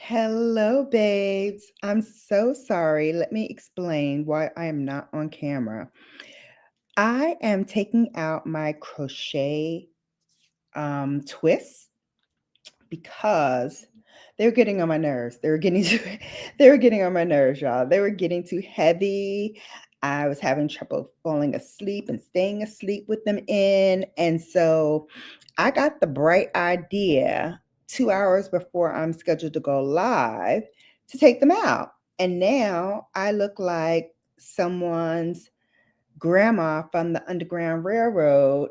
Hello, babes. I'm so sorry. Let me explain why I am not on camera. I am taking out my crochet twists because they're getting on my nerves. They were getting on my nerves, y'all. They were getting too heavy. I was having trouble falling asleep and staying asleep with them in. And so I got the bright idea 2 hours before I'm scheduled to go live to take them out. And now I look like someone's grandma from the Underground Railroad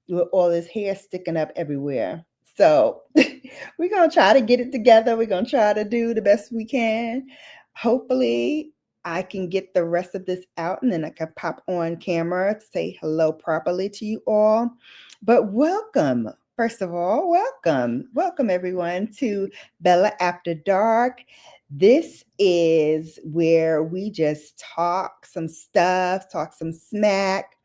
with all his hair sticking up everywhere. So we're going to try to get it together. We're going to try to do the best we can. Hopefully, I can get the rest of this out and then I can pop on camera to say hello properly to you all. But welcome. First of all, welcome. Welcome everyone to Bella After Dark. This is where we just talk some stuff, talk some smack.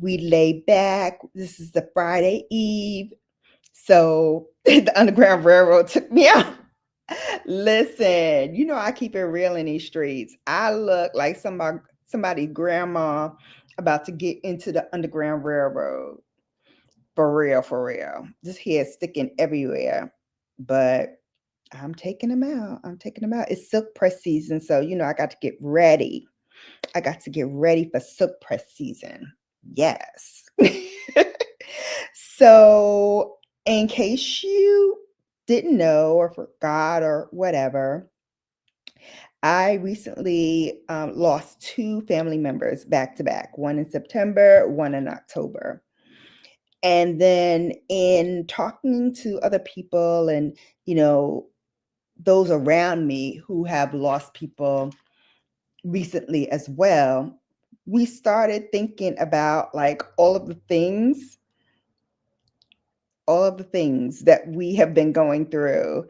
We lay back. This is the Friday Eve. So the Underground Railroad took me out. Listen, you know I keep it real in these streets. I look like somebody's grandma about to get into the Underground Railroad. For real, for real. This hair sticking everywhere. But I'm taking them out. I'm taking them out. It's silk press season, so I got to get ready. I got to get ready for silk press season. Yes. So, in case you didn't know or forgot or whatever, I recently lost two family members back to back, one in September, one in October. And then in talking to other people and, you know, those around me who have lost people recently as well, we started thinking about like all of the things that we have been going through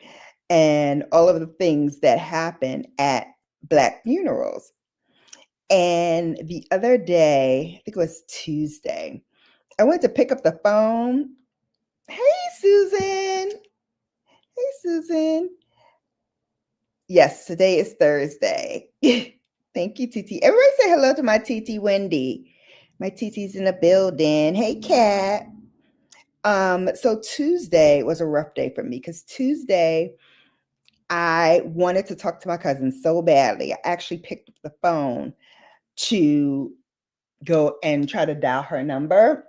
and all of the things that happen at Black funerals. And the other day, I think it was Tuesday, I went to pick up the phone. Hey, Susan. Hey, Susan. Yes, today is Thursday. Thank you, TT. Everybody say hello to my TT Wendy. My TT's in the building. Hey, Kat. So Tuesday was a rough day for me because Tuesday I wanted to talk to my cousin so badly. I actually picked up the phone to go and try to dial her number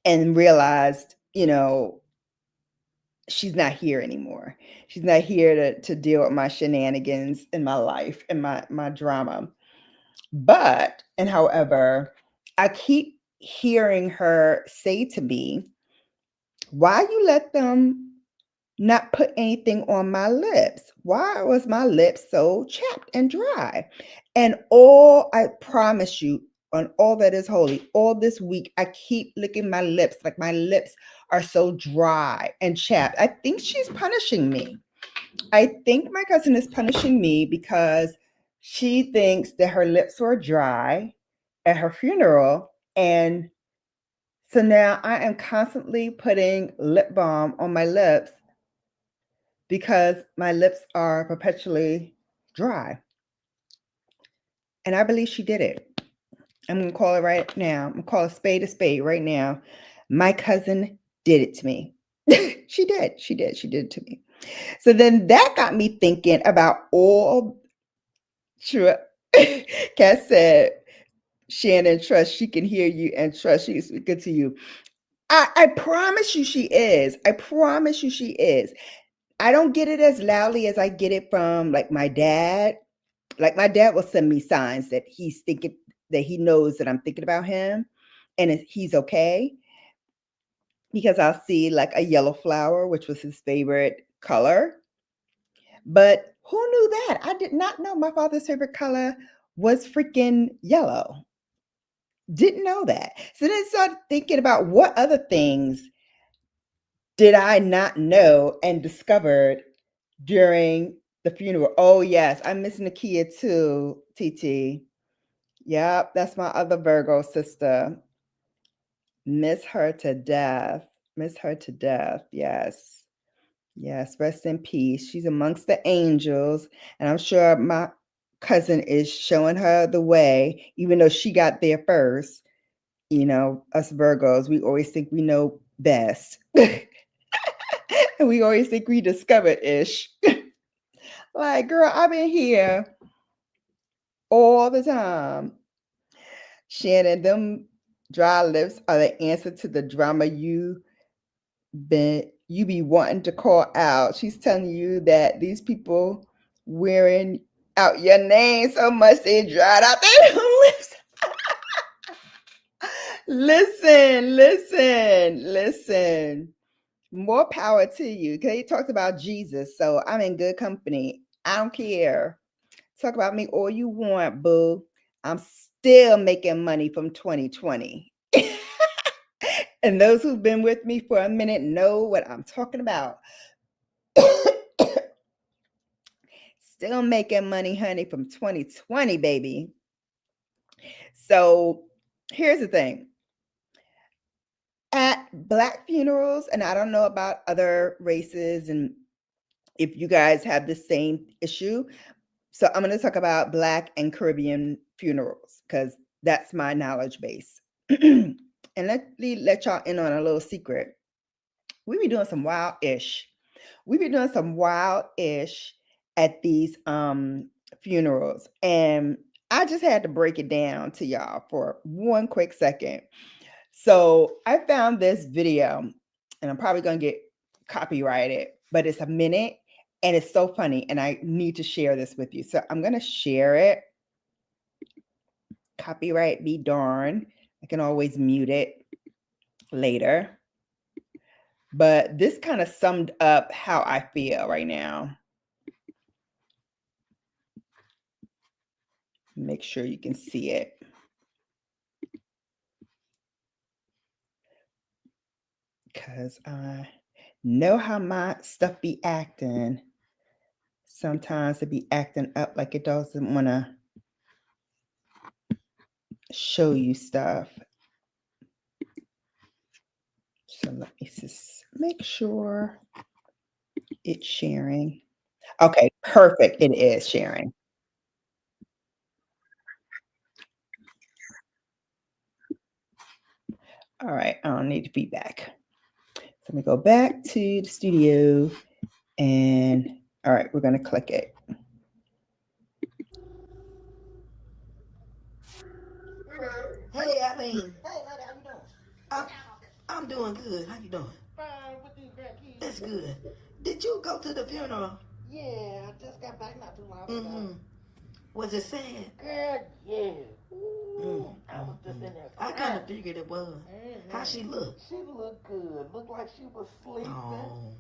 and realized, she's not here anymore. She's not here to deal with my shenanigans in my life and my drama. But, and however, I keep hearing her say to me, why you let them not put anything on my lips? Why was my lips so chapped and dry? And all I promise you, on all that is holy, all this week, I keep licking my lips like my lips are so dry and chapped. I think she's punishing me. I think my cousin is punishing me because she thinks that her lips were dry at her funeral. And so now I am constantly putting lip balm on my lips because my lips are perpetually dry. And I believe she did it. I'm going to call it right now. I'm going to call a spade right now. My cousin did it to me. She did. She did. She did it to me. So then that got me thinking about all. True. Kat said, Shannon, trust she can hear you and trust she's speaking to you. I promise you she is. I promise you she is. I don't get it as loudly as I get it from like my dad. Like my dad will send me signs that he's thinking that he knows that I'm thinking about him and he's okay because I'll see like a yellow flower, which was his favorite color. But who knew that? I did not know my father's favorite color was freaking yellow. Didn't know that. So then I started thinking about what other things did I not know and discovered during the funeral. Oh, yes, I'm missing Nakia too, TT. Yep, that's my other Virgo sister. Miss her to death. Miss her to death. Yes. Yes, rest in peace. She's amongst the angels, and I'm sure my cousin is showing her the way, even though she got there first. You know, us Virgos, we always think we know best. And we always think we discovered ish. Like, girl, I've been here all the time. Shannon, them dry lips are the answer to the drama you be wanting to call out. She's telling you that these people wearing out your name so much they dried out their lips. Listen. More power to you. Because he talked about Jesus, so I'm in good company. I don't care. Talk about me all you want, boo. I'm still making money from 2020. And those who've been with me for a minute know what I'm talking about. Still making money, honey, from 2020, baby. So here's the thing. At Black funerals, and I don't know about other races and if you guys have the same issue. So I'm going to talk about Black and Caribbean funerals because that's my knowledge base. And let y'all in on a little secret. We be doing some wild-ish. We be doing some wild-ish at these funerals. And I just had to break it down to y'all for one quick second. So I found this video, and I'm probably going to get copyrighted, but it's a minute and it's so funny. And I need to share this with you. So I'm going to share it. Copyright be darned. I can always mute it later. But this kind of summed up how I feel right now. Make sure you can see it. Because I know how my stuff be acting. Sometimes it be acting up like it doesn't want to show you stuff. So let me just make sure it's sharing. Okay, perfect. It is sharing. All right, I don't need feedback. So let me go back to the studio and all right, we're going to click it. Hey, Eileen. Hey, honey, how you doing? I'm doing good. How you doing? Fine with these grandkids. That's good. Did you go to the funeral? Yeah, I just got back not too long ago. Mm-hmm. Was it sad? Girl, yeah. Ooh, I was just in there. I kind of figured it was. Mm-hmm. How she look? She looked good. Looked like she was sleeping. Oh.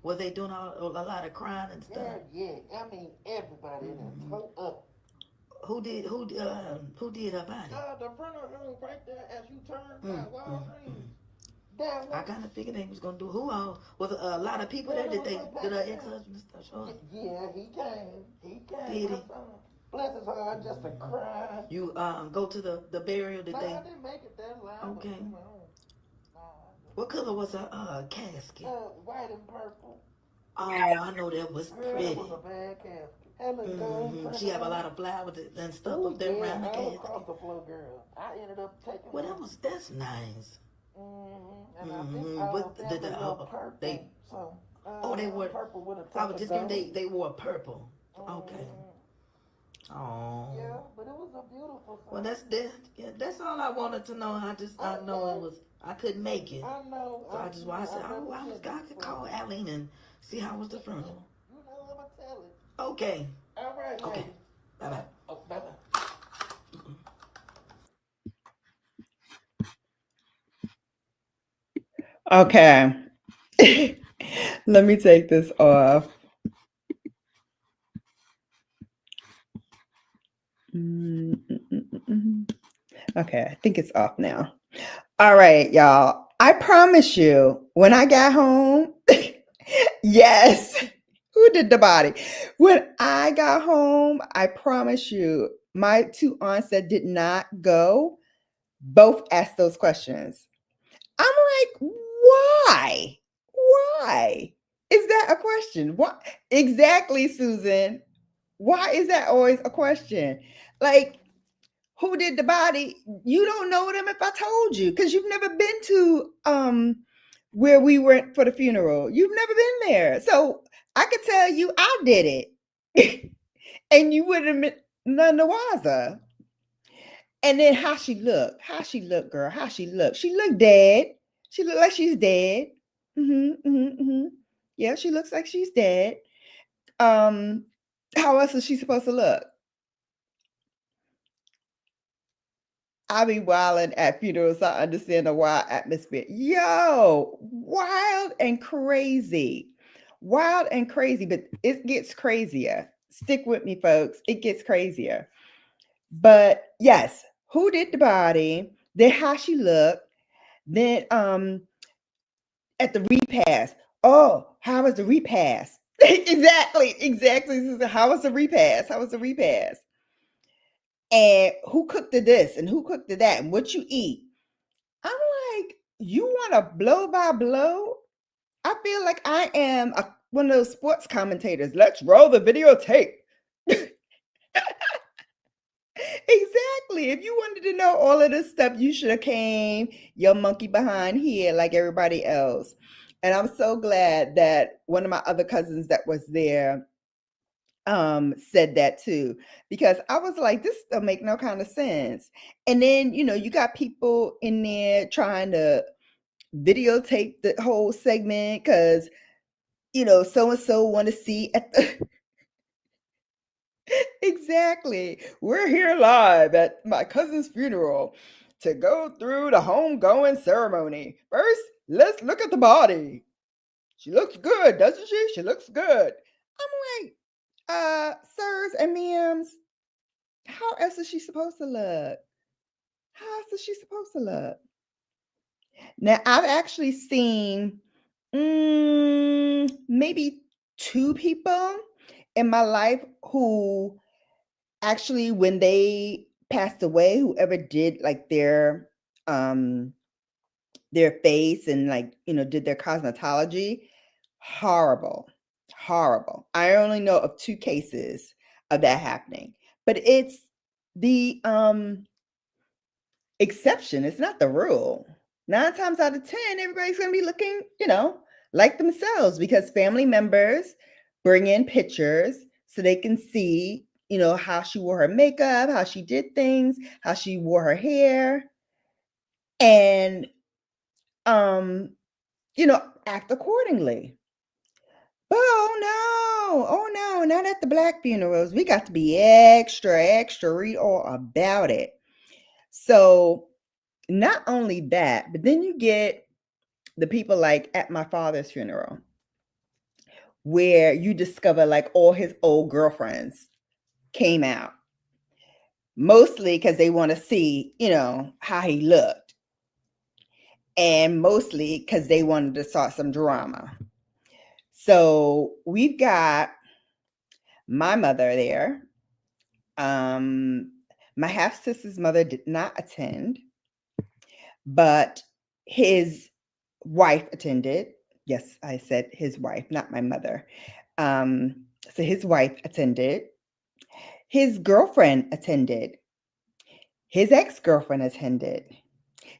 Was they doing a lot of crying and stuff? Yeah. I mean, everybody in there tore up. Who did her body? The front of the room right there as you turn by Walgreens. I kind of figured they was gonna do who all was a lot of people there. Did her ex-husband stuff show up? Yeah, he came. Did he? Bless his heart, just a cry. You go to the burial? Did they? I didn't make it that loud. Okay. What color was her casket? White and purple. Oh, I know that was pretty. That was a bad casket. Mm-hmm. She have a lot of flowers and stuff up there around the casket. Across the floor, girl. I ended up taking. Well, that's nice. Mm-hmm. And I think they wore purple. They wore purple with a top. I was just giving they wore purple. Mm-hmm. Okay. Oh. Yeah, but it was a beautiful song. Well, that's all I wanted to know. I know it was. I couldn't make it. I know. So I said, I could call Eileen and see how was the funeral. You know, I'm gonna tell it. Okay. All right. Okay. Bye-bye. Oh, bye-bye. Okay. Let me take this off. Okay, I think it's off now. All right, y'all. I promise you, when I got home, yes, who did the body? When I got home, I promise you, my two aunts that did not go both asked those questions. I'm like, why? Why? Is that a question? What exactly, Susan? Why is that always a question? Like, who did the body? You don't know them if I told you, because you've never been to where we went for the funeral. You've never been there. So I could tell you I did it. And you wouldn't have been none the wiser. And then how she look, girl, how she look. She looked dead. She looked like she's dead. Yeah, she looks like she's dead. Um, how else is she supposed to look? I be wilding at funerals. I understand the wild atmosphere. Yo, wild and crazy. Wild and crazy, but it gets crazier. Stick with me, folks. It gets crazier. But yes, who did the body? Then how she looked. Then at the repast. Oh, how was the repast? exactly. Susan. How was the repast? How was the repast? And who cooked the this and who cooked the that and what you eat? I'm like, you want a blow by blow? I feel like I am one of those sports commentators. Let's roll the videotape. Exactly. If you wanted to know all of this stuff, you should have came your monkey behind here like everybody else. And I'm so glad that one of my other cousins that was there said that too, because I was like, this don't make no kind of sense. And then, you got people in there trying to videotape the whole segment because, so and so want to see at the exactly. We're here live at my cousin's funeral to go through the homegoing ceremony. First, let's look at the body. She looks good, doesn't she? She looks good. I'm like, sirs and ma'ams, how else is she supposed to look? How else is she supposed to look? Now, I've actually seen maybe two people in my life who actually, when they passed away, whoever did like their face and like, did their cosmetology, horrible. I only know of two cases of that happening, but it's the exception. It's not the rule. 9 times out of 10, everybody's going to be looking, like themselves because family members bring in pictures so they can see, how she wore her makeup, how she did things, how she wore her hair, and act accordingly. Oh no, not at the Black funerals. We got to be extra, read all about it. So not only that, but then you get the people like at my father's funeral, where you discover like all his old girlfriends came out, mostly because they want to see, how he looked, and mostly because they wanted to start some drama. So we've got my mother there. My half sister's mother did not attend, but his wife attended. Yes, I said his wife, not my mother. So his wife attended. His girlfriend attended. His ex-girlfriend attended.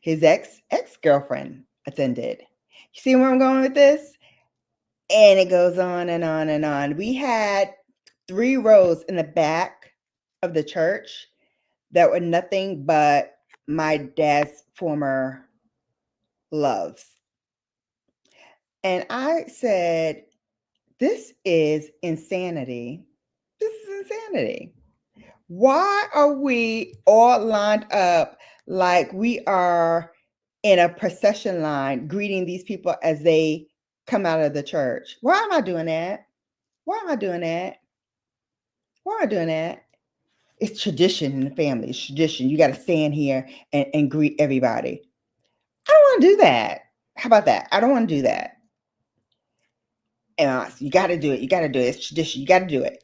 His ex-girlfriend attended. You see where I'm going with this? And it goes on and on and on. We had 3 rows in the back of the church that were nothing but my dad's former loves. And I said, this is insanity. This is insanity. Why are we all lined up like we are in a procession line greeting these people as they come out of the church? Why am I doing that? Why am I doing that? Why am I doing that? It's tradition in the family. It's tradition. You got to stand here and greet everybody. I don't want to do that. How about that? I don't want to do that. And you got to do it. You got to do it. It's tradition. You got to do it.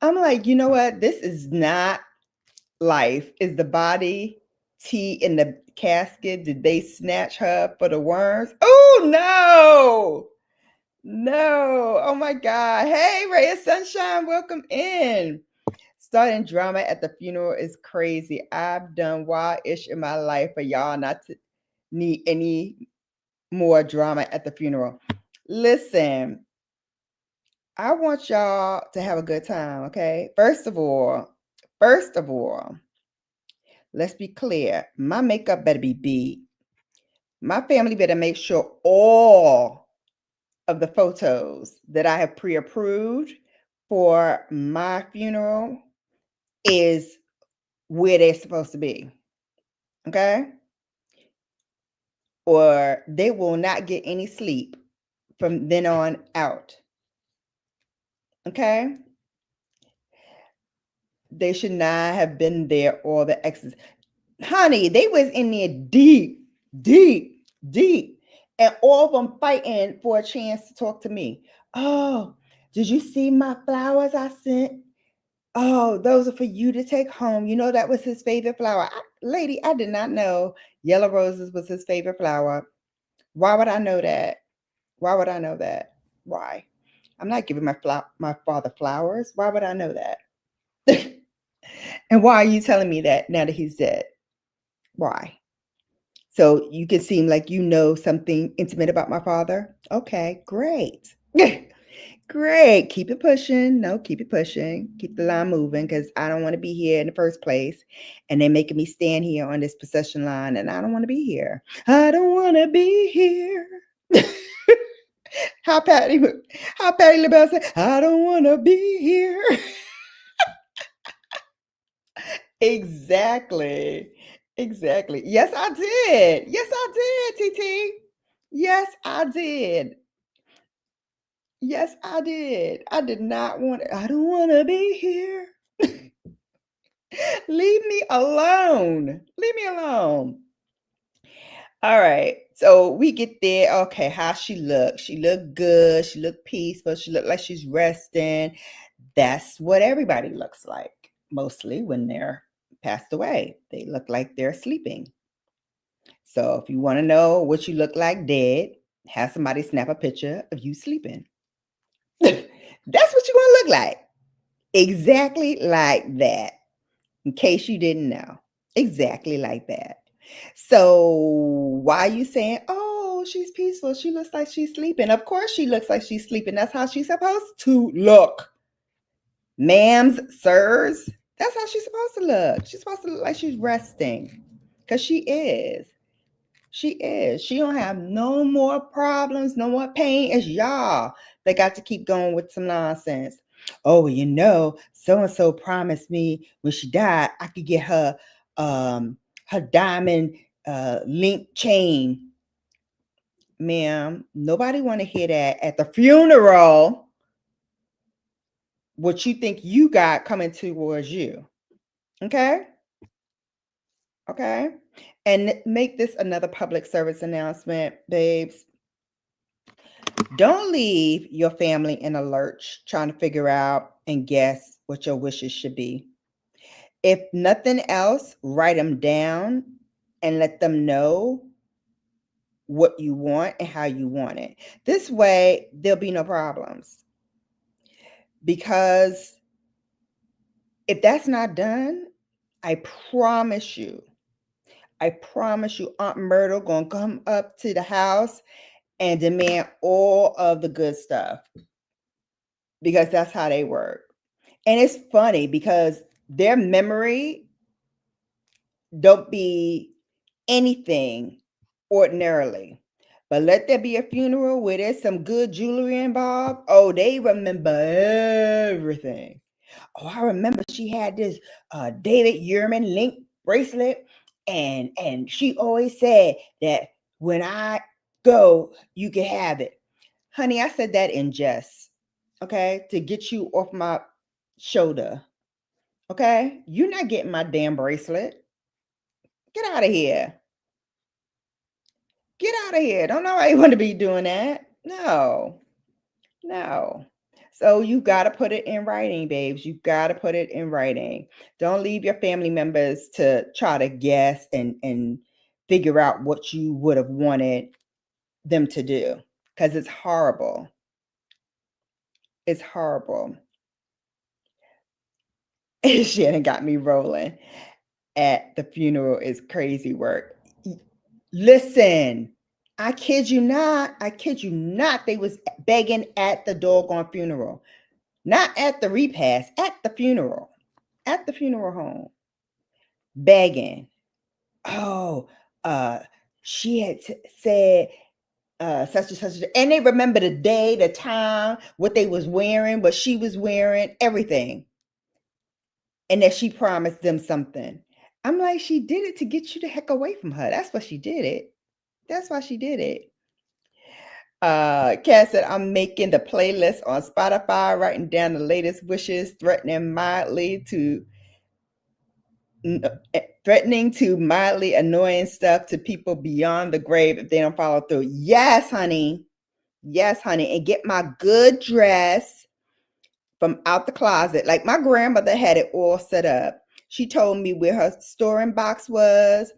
I'm like, you know what? This is not life. Is the body tea in the casket? Did they snatch her for the worms? Oh, no. No. Oh my God. Hey, Ray of Sunshine, welcome in. Starting drama at the funeral is crazy. I've done wild-ish in my life for y'all not to need any more drama at the funeral. Listen, I want y'all to have a good time, okay? First of all, let's be clear. My makeup better be beat. My family better make sure all of the photos that I have pre-approved for my funeral is where they're supposed to be. Okay? Or they will not get any sleep from then on out. Okay? They should not have been there, all the exes. Honey, they was in there deep, deep, deep. And all of them fighting for a chance to talk to me. Oh, did you see my flowers I sent? Oh, those are for you to take home. You know, that was his favorite flower. Lady, I did not know yellow roses was his favorite flower. Why would I know that? Why would I know that? Why? I'm not giving my father flowers. Why would I know that? And why are you telling me that now that he's dead? Why? So you can seem like you know something intimate about my father? Okay, great. Great. Keep it pushing. No, keep it pushing. Keep the line moving because I don't want to be here in the first place. And they're making me stand here on this procession line, and I don't want to be here. I don't want to be here. how Patty LaBelle said, I don't want to be here. Exactly. Exactly. Yes, I did. Yes, I did, TT. Yes, I did. Yes, I did. I did not want I don't want to be here. Leave me alone. Leave me alone. All right. So we get there. Okay, how she looked. She looked good. She looked peaceful. She looked like she's resting. That's what everybody looks like, mostly when they're passed away. They look like they're sleeping. So if you want to know what you look like dead, have somebody snap a picture of you sleeping. That's what you're going to look like. Exactly like that. In case you didn't know. Exactly like that. So why are you saying, oh, she's peaceful? She looks like she's sleeping. Of course she looks like she's sleeping. That's how she's supposed to look. Ma'ams, sirs, that's how she's supposed to look. She's supposed to look like she's resting. Because she is. She is. She don't have no more problems, no more pain. It's y'all that got to keep going with some nonsense. Oh, you know, so and so promised me when she died, I could get her her diamond link chain. Ma'am, nobody want to hear that at the funeral. What you think you got coming towards you. Okay? Okay? And make this another public service announcement, babes. Don't leave your family in a lurch trying to figure out and guess what your wishes should be. If nothing else, write them down and let them know what you want and how you want it. This way, there'll be no problems. Because if that's not done, I promise you, Aunt Myrtle gonna come up to the house and demand all of the good stuff because that's how they work. And it's funny because their memory don't be anything ordinarily. But let there be a funeral where there's some good jewelry involved. Oh, they remember everything. Oh, I remember she had this David Yurman link bracelet, and she always said that when I go, you can have it. Honey, I said that in jest, okay, to get you off my shoulder. Okay, you're not getting my damn bracelet. Get out of here. Get out of here. Don't nobody want to be doing that. No, no. So you got to put it in writing, babes. You got to put it in writing. Don't leave your family members to try to guess and figure out what you would have wanted them to do because it's horrible. It's horrible. Shannon got me rolling. At the funeral is crazy work. Listen, I kid you not. I kid you not. They was begging at the doggone funeral. Not at the repast, at the funeral. At the funeral home. Begging. Oh, uh, she had said such and such, and they remember the day, the time, what they was wearing, what she was wearing, everything, and that she promised them something. I'm like, she did it to get you the heck away from her. That's why she did it. That's why she did it. Kat said, I'm making the playlist on Spotify, writing down the latest wishes, threatening to mildly annoying stuff to people beyond the grave if they don't follow through. Yes, honey. Yes, honey. And get my good dress from out the closet. Like my grandmother had it all set up. She told me where her storing box was.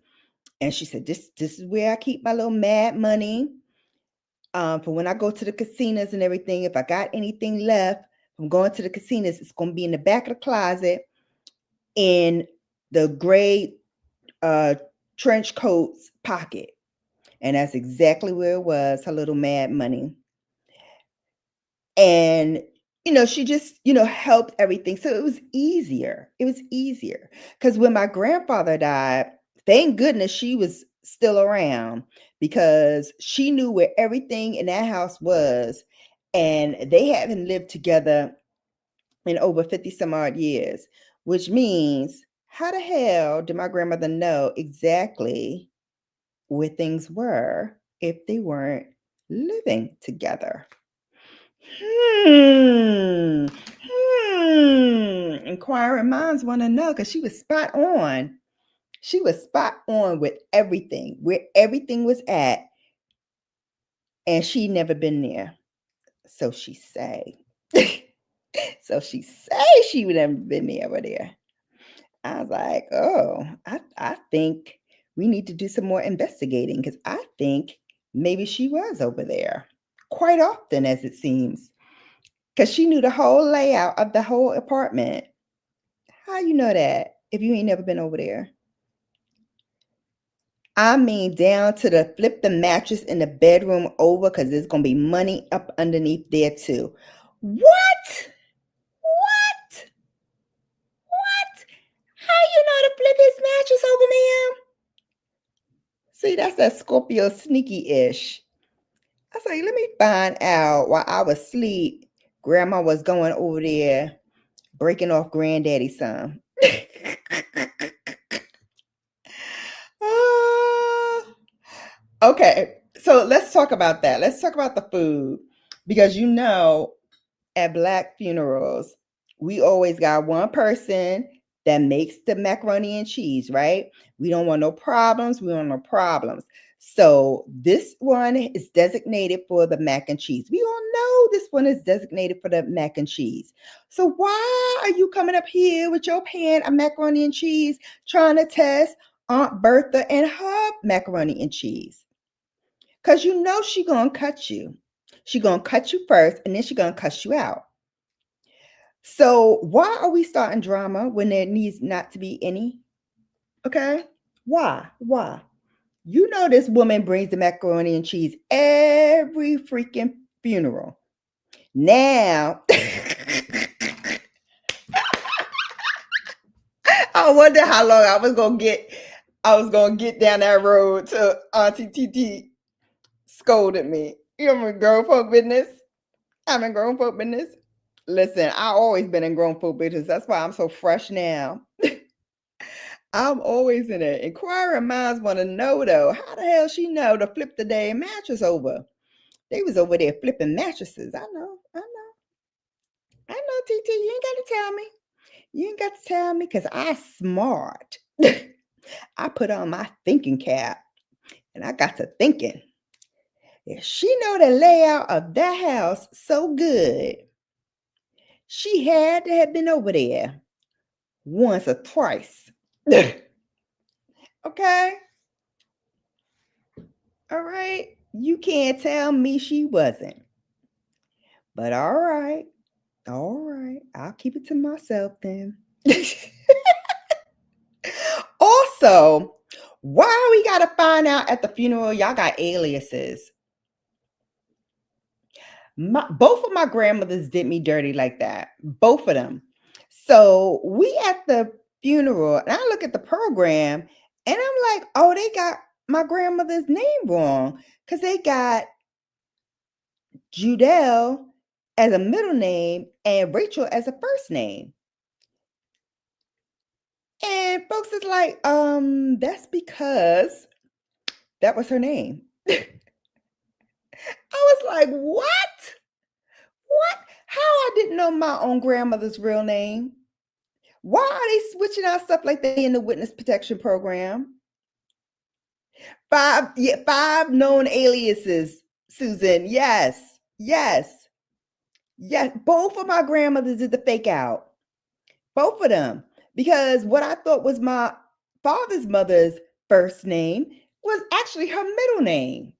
And she said, this is where I keep my little mad money. For when I go to the casinos and everything, if I got anything left from going to the casinos, it's going to be in the back of the closet in the gray trench coat's pocket. And that's exactly where it was, her little mad money. And, she just, helped everything. So it was easier. It was easier. Because when my grandfather died, thank goodness she was still around because she knew where everything in that house was. And they hadn't lived together in over 50 some odd years, which means how the hell did my grandmother know exactly where things were if they weren't living together? Inquiring minds want to know because she was spot on. She was spot on with everything, where everything was at, and she'd never been there. So she say. So she say she would never been there over there. I was like, oh, I think we need to do some more investigating because I think maybe she was over there quite often, as it seems, because she knew the whole layout of the whole apartment. How you know that if you ain't never been over there? I mean, down to the flip the mattress in the bedroom over because there's going to be money up underneath there too. What? What? What? How you know to flip his mattress over there? See, that's that Scorpio sneaky-ish. I was like, let me find out while I was asleep. Grandma was going over there breaking off granddaddy's son. Okay, so let's talk about that. Let's talk about the food because at Black funerals, we always got one person that makes the macaroni and cheese, right? We don't want no problems. We don't want no problems. So this one is designated for the mac and cheese. We all know this one is designated for the mac and cheese. So why are you coming up here with your pan of macaroni and cheese trying to test Aunt Bertha and her macaroni and cheese? Because she going to cut you. She going to cut you first, and then she going to cuss you out. So why are we starting drama when there needs not to be any? Okay. Why? This woman brings the macaroni and cheese every freaking funeral. Now, I wonder how long I was gonna get down that road to Auntie TT scolded me. You know, grown folk business. I'm in grown folk business. Listen, I always been in grown folk business. That's why I'm so fresh now. I'm always in it. Inquiring minds want to know though, how the hell she know to flip the damn mattress over? They was over there flipping mattresses. I know, TT. You ain't got to tell me. You ain't got to tell me because I smart. I put on my thinking cap and I got to thinking. If she know the layout of that house so good, she had to have been over there once or twice. Okay? All right? You can't tell me she wasn't. But all right. All right. I'll keep it to myself then. Also, why we got to find out at the funeral y'all got aliases? Both of my grandmothers did me dirty like that. Both of them. So we at the funeral, and I look at the program, and I'm like, oh, they got my grandmother's name wrong because they got Judelle as a middle name and Rachel as a first name. And folks is like, that's because that was her name. I was like, what? What? How I didn't know my own grandmother's real name? Why are they switching out stuff like that in the witness protection program? Five known aliases, Susan. Yes, yes, yes. Both of my grandmothers did the fake out. Both of them. Because what I thought was my father's mother's first name was actually her middle name.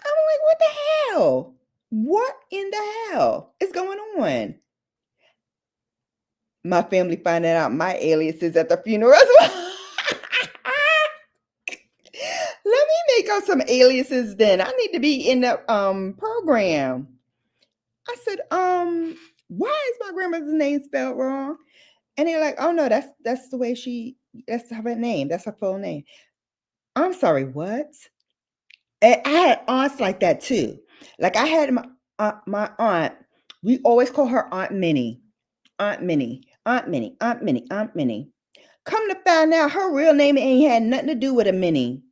I'm like, what the hell? What in the hell is going on? My family finding out my aliases at the funeral as well. Let me make up some aliases then. I need to be in the program. I said, why is my grandmother's name spelled wrong? And they're like, oh no, that's the way that's her name. That's her full name. I'm sorry, what? And I had aunts like that too. Like I had my aunt, we always call her Aunt Minnie. Aunt Minnie, Aunt Minnie, Aunt Minnie, Aunt Minnie. Come to find out her real name ain't had nothing to do with a Minnie.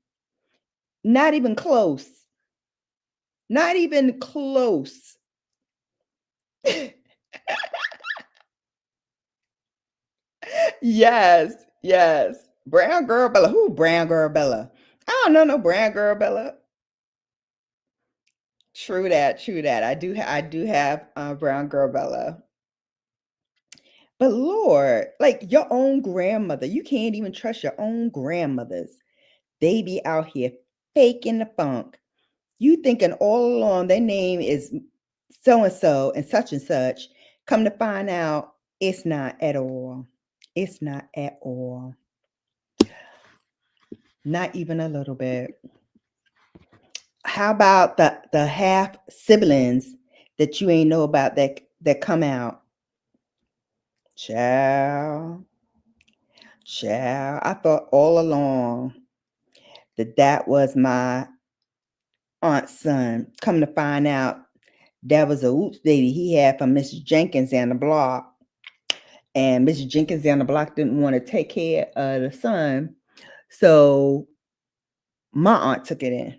Not even close. Not even close. Yes, yes. Brown girl Bella. Who brown girl Bella? I don't know no brown girl Bella. True that, true that. I do have brown girl Bella. But Lord, like your own grandmother, you can't even trust your own grandmothers. They be out here faking the funk. You thinking all along their name is so and so and such and such. Come to find out, it's not at all. It's not at all. Not even a little bit. How about the half siblings that you ain't know about that come out? Child, child. I thought all along that was my aunt's son. Come to find out, that was a oops baby he had from Mrs. Jenkins and the block. And Mrs. Jenkins and the block didn't want to take care of the son. So my aunt took it in.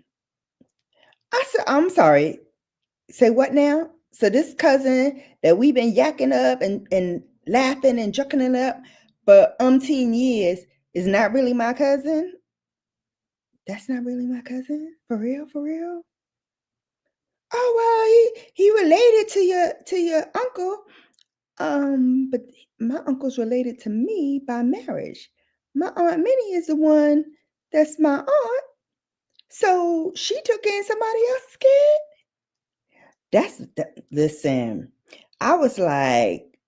I said, I'm sorry. Say what now? So this cousin that we've been yakking up and laughing and joking it up for umpteen years is not really my cousin? That's not really my cousin? For real? For real? Oh well, he related to your uncle. But my uncle's related to me by marriage. My Aunt Minnie is the one that's my aunt. So she took in somebody else's kid. Listen, I was like,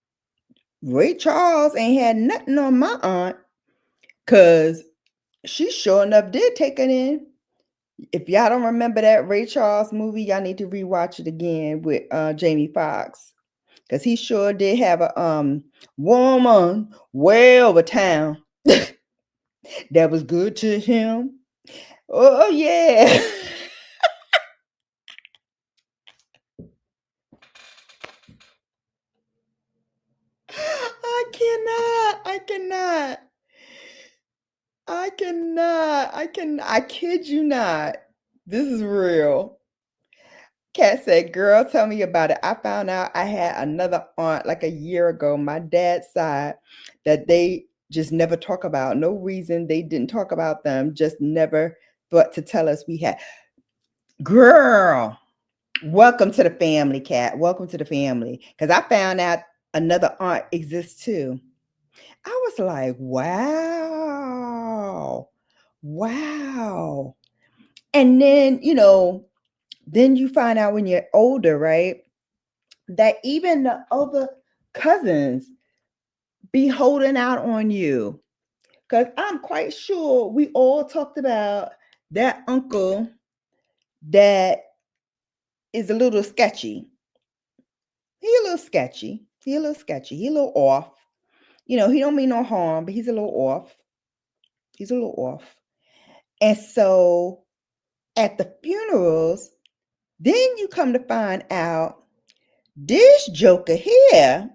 Ray Charles ain't had nothing on my aunt because she sure enough did take it in. If y'all don't remember that Ray Charles movie, y'all need to rewatch it again with Jamie Foxx. Because he sure did have a woman way over town that was good to him. Oh yeah. I cannot. I cannot. I kid you not. This is real. Kat said, girl, tell me about it. I found out I had another aunt like a year ago, my dad's side, that they just never talk about. No reason they didn't talk about them, just never thought to tell us we had. Girl, welcome to the family, Kat. Welcome to the family. Because I found out another aunt exists too. I was like, wow. Wow. And then, then you find out when you're older, right? that even the other cousins be holding out on you. Because I'm quite sure we all talked about that uncle that is a little sketchy. He a little sketchy. He a little sketchy. He a little off. You know, he don't mean no harm, but he's a little off. He's a little off. And so at the funerals, then you come to find out this joker here,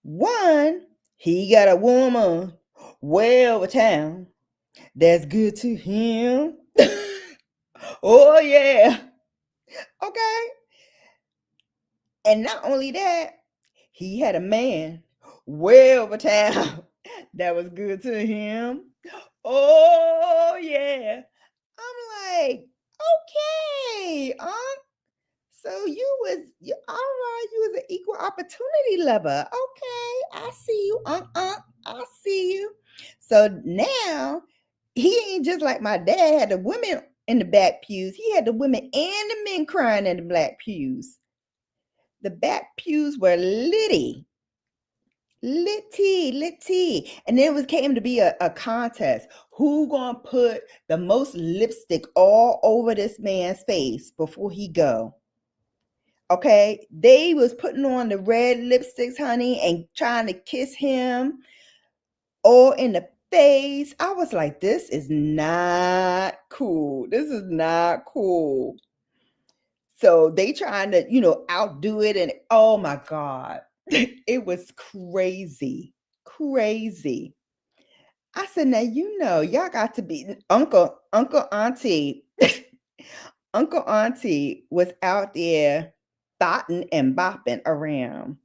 one, he got a woman way over town that's good to him. Oh, yeah. Okay. And not only that, he had a man way over town that was good to him. Oh, yeah. I'm like, okay, so you all right, you was an equal opportunity lover. Okay, I see you, I see you. So now he ain't just like my dad had the women in the back pews. He had the women and the men crying in the black pews. The back pews were litty. Litty. And then it came to be a contest. Who gonna put the most lipstick all over this man's face before he go? Okay, they was putting on the red lipsticks, honey, and trying to kiss him all in the face. I was like, this is not cool. This is not cool. So they trying to, outdo it. And oh my God, it was crazy. Crazy. I said, now, y'all got to be Uncle Auntie. Uncle Auntie was out there botting and bopping around.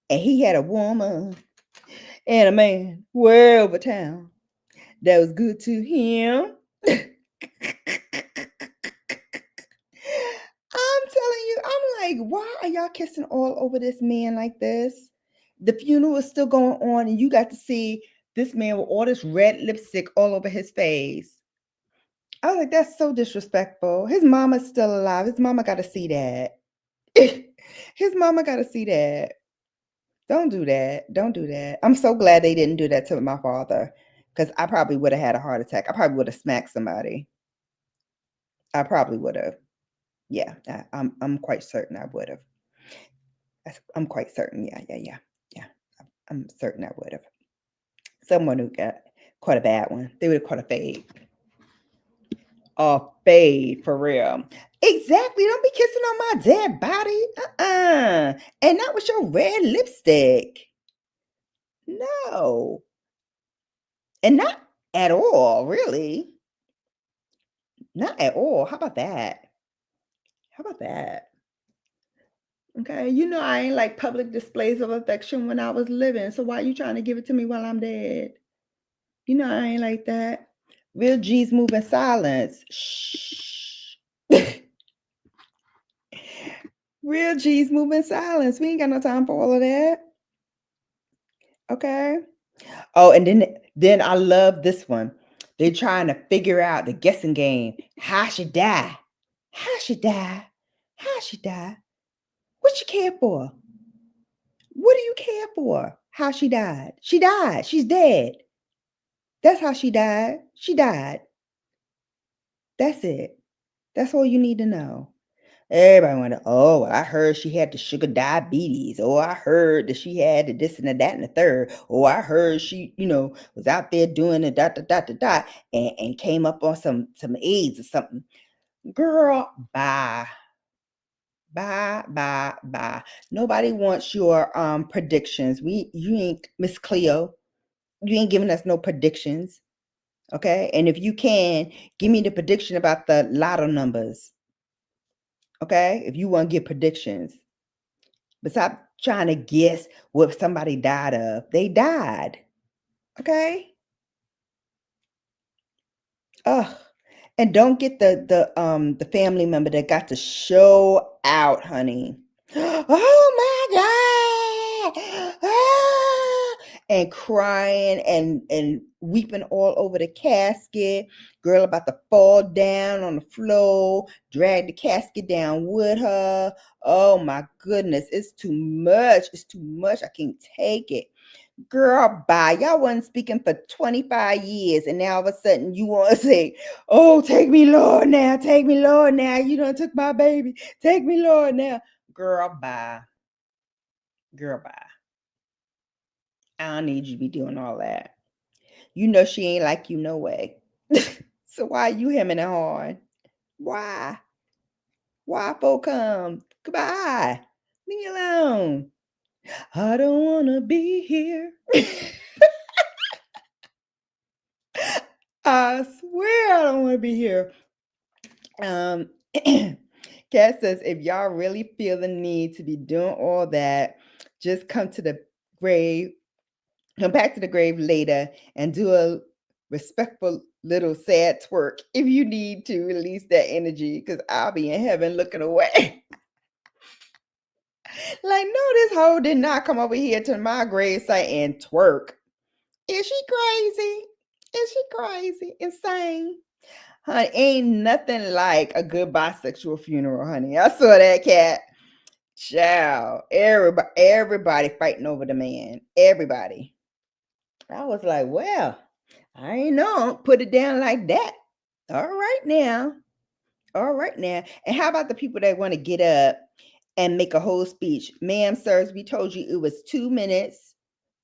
And he had a woman and a man way over town that was good to him. I'm telling you, I'm like, why are y'all kissing all over this man like this? The funeral is still going on, and you got to see this man with all this red lipstick all over his face. I was like, that's so disrespectful. His mama's still alive. His mama got to see that. His mama got to see that. Don't do that. Don't do that. I'm so glad they didn't do that to my father, because I probably would have had a heart attack. I probably would have smacked somebody. I probably would have. Yeah, I'm quite certain I would have. I'm quite certain. Yeah. I'm certain I would have. Someone who got caught a bad one. They would have caught a fade. A fade for real. Exactly. Don't be kissing on my dead body. And not with your red lipstick. No. And not at all, really. Not at all. How about that? How about that? Okay, I ain't like public displays of affection when I was living. So why you trying to give it to me while I'm dead? I ain't like that. Real G's move in silence. Shh. Real G's move in silence. We ain't got no time for all of that. Okay. Oh, and then I love this one. They're trying to figure out the guessing game. How she die? How she die? How she die? What you care for? What do you care for? How she died? She died. She's dead. That's how she died. She died. That's it. That's all you need to know. Everybody went, oh, I heard she had the sugar diabetes. Oh, I heard that she had the this and the that and the third. Oh, I heard she, was out there doing the dot, dot, dot, dot, dot, and came up on some AIDS or something. Girl, bye. Bye. Nobody wants your predictions. You ain't Miss Cleo. You ain't giving us no predictions. Okay. And if you can, give me the prediction about the lotto numbers. Okay. If you want to give predictions. But stop trying to guess what somebody died of. They died. Okay. Ugh. And don't get the family member that got to show out, honey. Oh my God. Ah! and crying and weeping all over the casket. Girl about to fall down on the floor, drag the casket down with her. Oh my goodness, it's too much. It's too much. I can't take it. Girl, bye. Y'all wasn't speaking for 25 years, and now all of a sudden you want to say, oh, take me, Lord, now. Take me, Lord, now. You done took my baby. Take me, Lord, now. Girl, bye. Girl, bye. I don't need you to be doing all that. You know she ain't like you no way. So why you hemming and hawing? Why? Why folk come? Goodbye. Leave me alone. I don't want to be here. I swear I don't want to be here. Kat says, if y'all really feel the need to be doing all that, just come to the grave, come back to the grave later and do a respectful little sad twerk if you need to release that energy, because I'll be in heaven looking away. Like, no, this hoe did not come over here to my grave site and twerk. Is she crazy? Is she crazy? Insane? Honey, ain't nothing like a good bisexual funeral, honey. I saw that, Cat. Child. Everybody fighting over the man. Everybody. I was like, well, I ain't know. Put it down like that. All right now. All right now. And how about the people that want to get up and make a whole speech? Ma'am, sirs, we told you it was 2 minutes.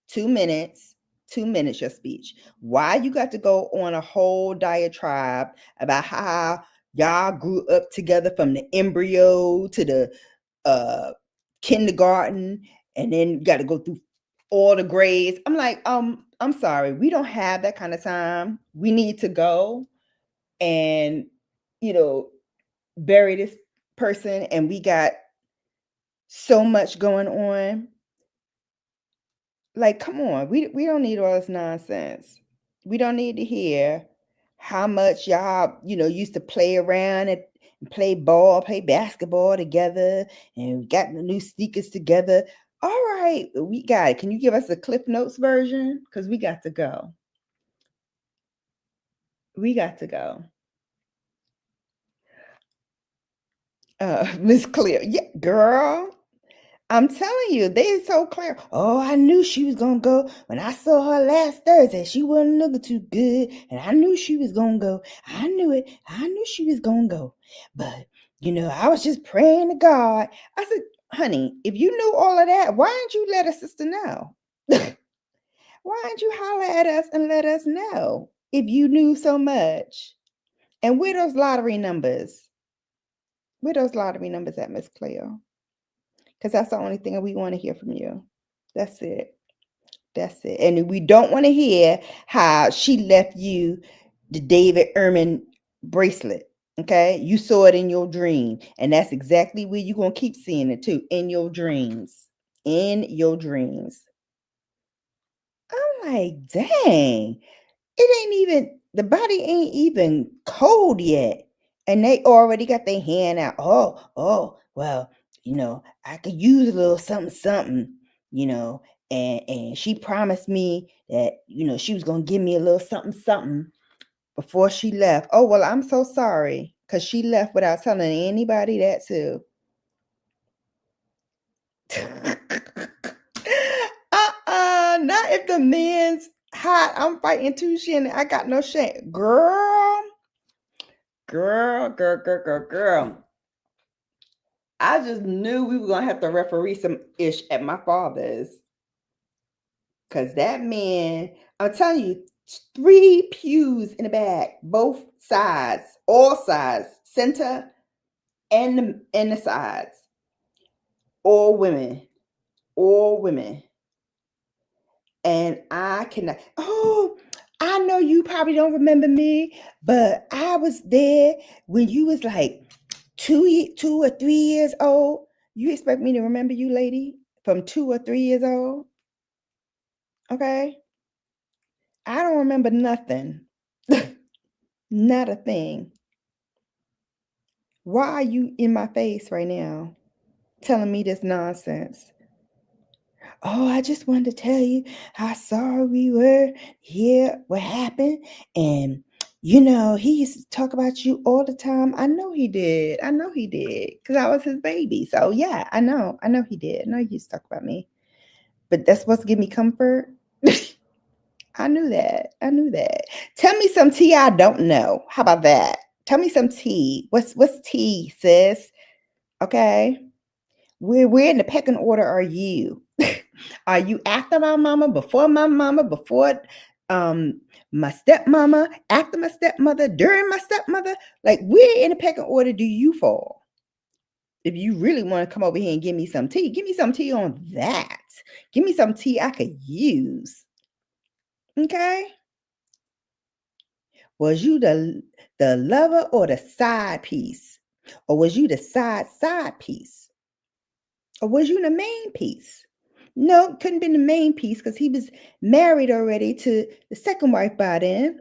2 minutes. 2 minutes your speech. Why you got to go on a whole diatribe about how y'all grew up together from the embryo to the kindergarten, and then you got to go through all the grades? I'm like, I'm sorry, we don't have that kind of time. We need to go and, bury this person, and we got so much going on. Like, come on, we don't need all this nonsense. We don't need to hear how much y'all, used to play around and play ball, play basketball together, and we got the new sneakers together. All right, we got it. Can you give us a Cliff Notes version? Because we got to go. We got to go. Miss Clear. Yeah, girl. I'm telling you, they so clear. Oh, I knew she was gonna go. When I saw her last Thursday, she wasn't looking too good, and I knew she was gonna go. I knew it. I knew she was gonna go. But I was just praying to God. I said, honey, if you knew all of that, why didn't you let a sister know? Why didn't you holler at us and let us know if you knew so much? And where those lottery numbers? Where those lottery numbers at, Miss Cleo? Because that's the only thing we want to hear from you. That's it. That's it. And we don't want to hear how she left you the David Ehrman bracelet. Okay. You saw it in your dream. And that's exactly where you're going to keep seeing it too. In your dreams. In your dreams. I'm like, dang. It ain't even, the body ain't even cold yet. And they already got their hand out. Oh, well, I could use a little something, and she promised me that, she was going to give me a little something before she left. Oh, well, I'm so sorry, because she left without telling anybody that too. Not if the man's hot. I'm fighting too, Shannon. I got no shame. Girl. I just knew we were going to have to referee some ish at my father's. Because that man, I'm telling you, 3 pews in the back, both sides, all sides, center and the sides. All women. And I cannot, I know you probably don't remember me, but I was there when you was like 2 or 3 years old. You expect me to remember you, lady, from 2 or 3 years old? Okay? I don't remember nothing. Not a thing. Why are you in my face right now telling me this nonsense? Oh, I just wanted to tell you how sorry we were. Hear what happened. And, he used to talk about you all the time. I know he did. I know he did. Because I was his baby. So, yeah, I know. I know he did. I know he used to talk about me. But that's supposed to give me comfort. I knew that. I knew that. Tell me some tea I don't know. How about that? Tell me some tea. What's tea, sis? Okay. Where in the pecking order are you? Are you after my mama, before my mama, before my stepmama, after my stepmother, during my stepmother? Like, where in the pecking order do you fall? If you really want to come over here and give me some tea on that. Give me some tea I could use. Okay? Was you the lover or the side piece? Or was you the side piece? Or was you the main piece? No, couldn't be the main piece because he was married already to the second wife by then.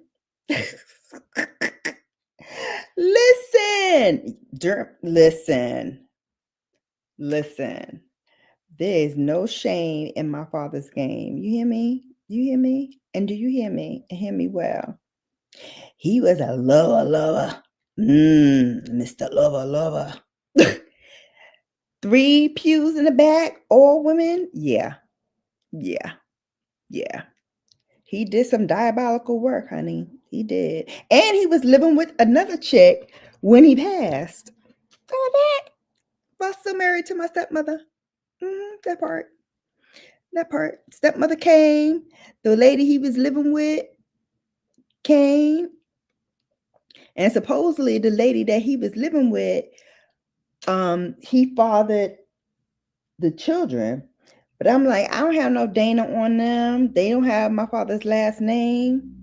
Listen, listen. There is no shame in my father's game. You hear me? You hear me? And do you hear me? And hear me well. He was a lover. Mr. Lover. 3 pews in the back, all women. Yeah. He did some diabolical work, honey. He did. And he was living with another chick when he passed. Saw that? But still married to my stepmother. That part. Stepmother came. The lady he was living with came. And supposedly the lady that he was living with, he fathered the children. But I'm like, I don't have no Dana on them. They don't have my father's last name.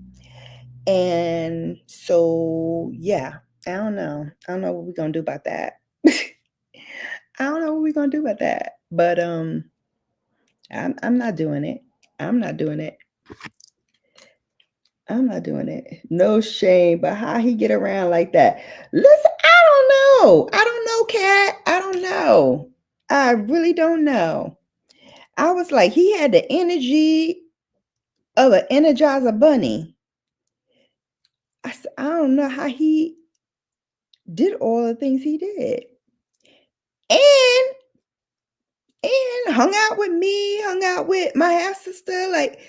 And so, yeah, I don't know. I don't know what we're going to do about that. I don't know what we're going to do about that. But I'm not doing it. I'm not doing it. No shame, but how he get around like that? Listen, I don't know. Cat. I don't know. I really don't know. I was like, he had the energy of an Energizer bunny. I don't know how he did all the things he did. And hung out with me, hung out with my half sister, like,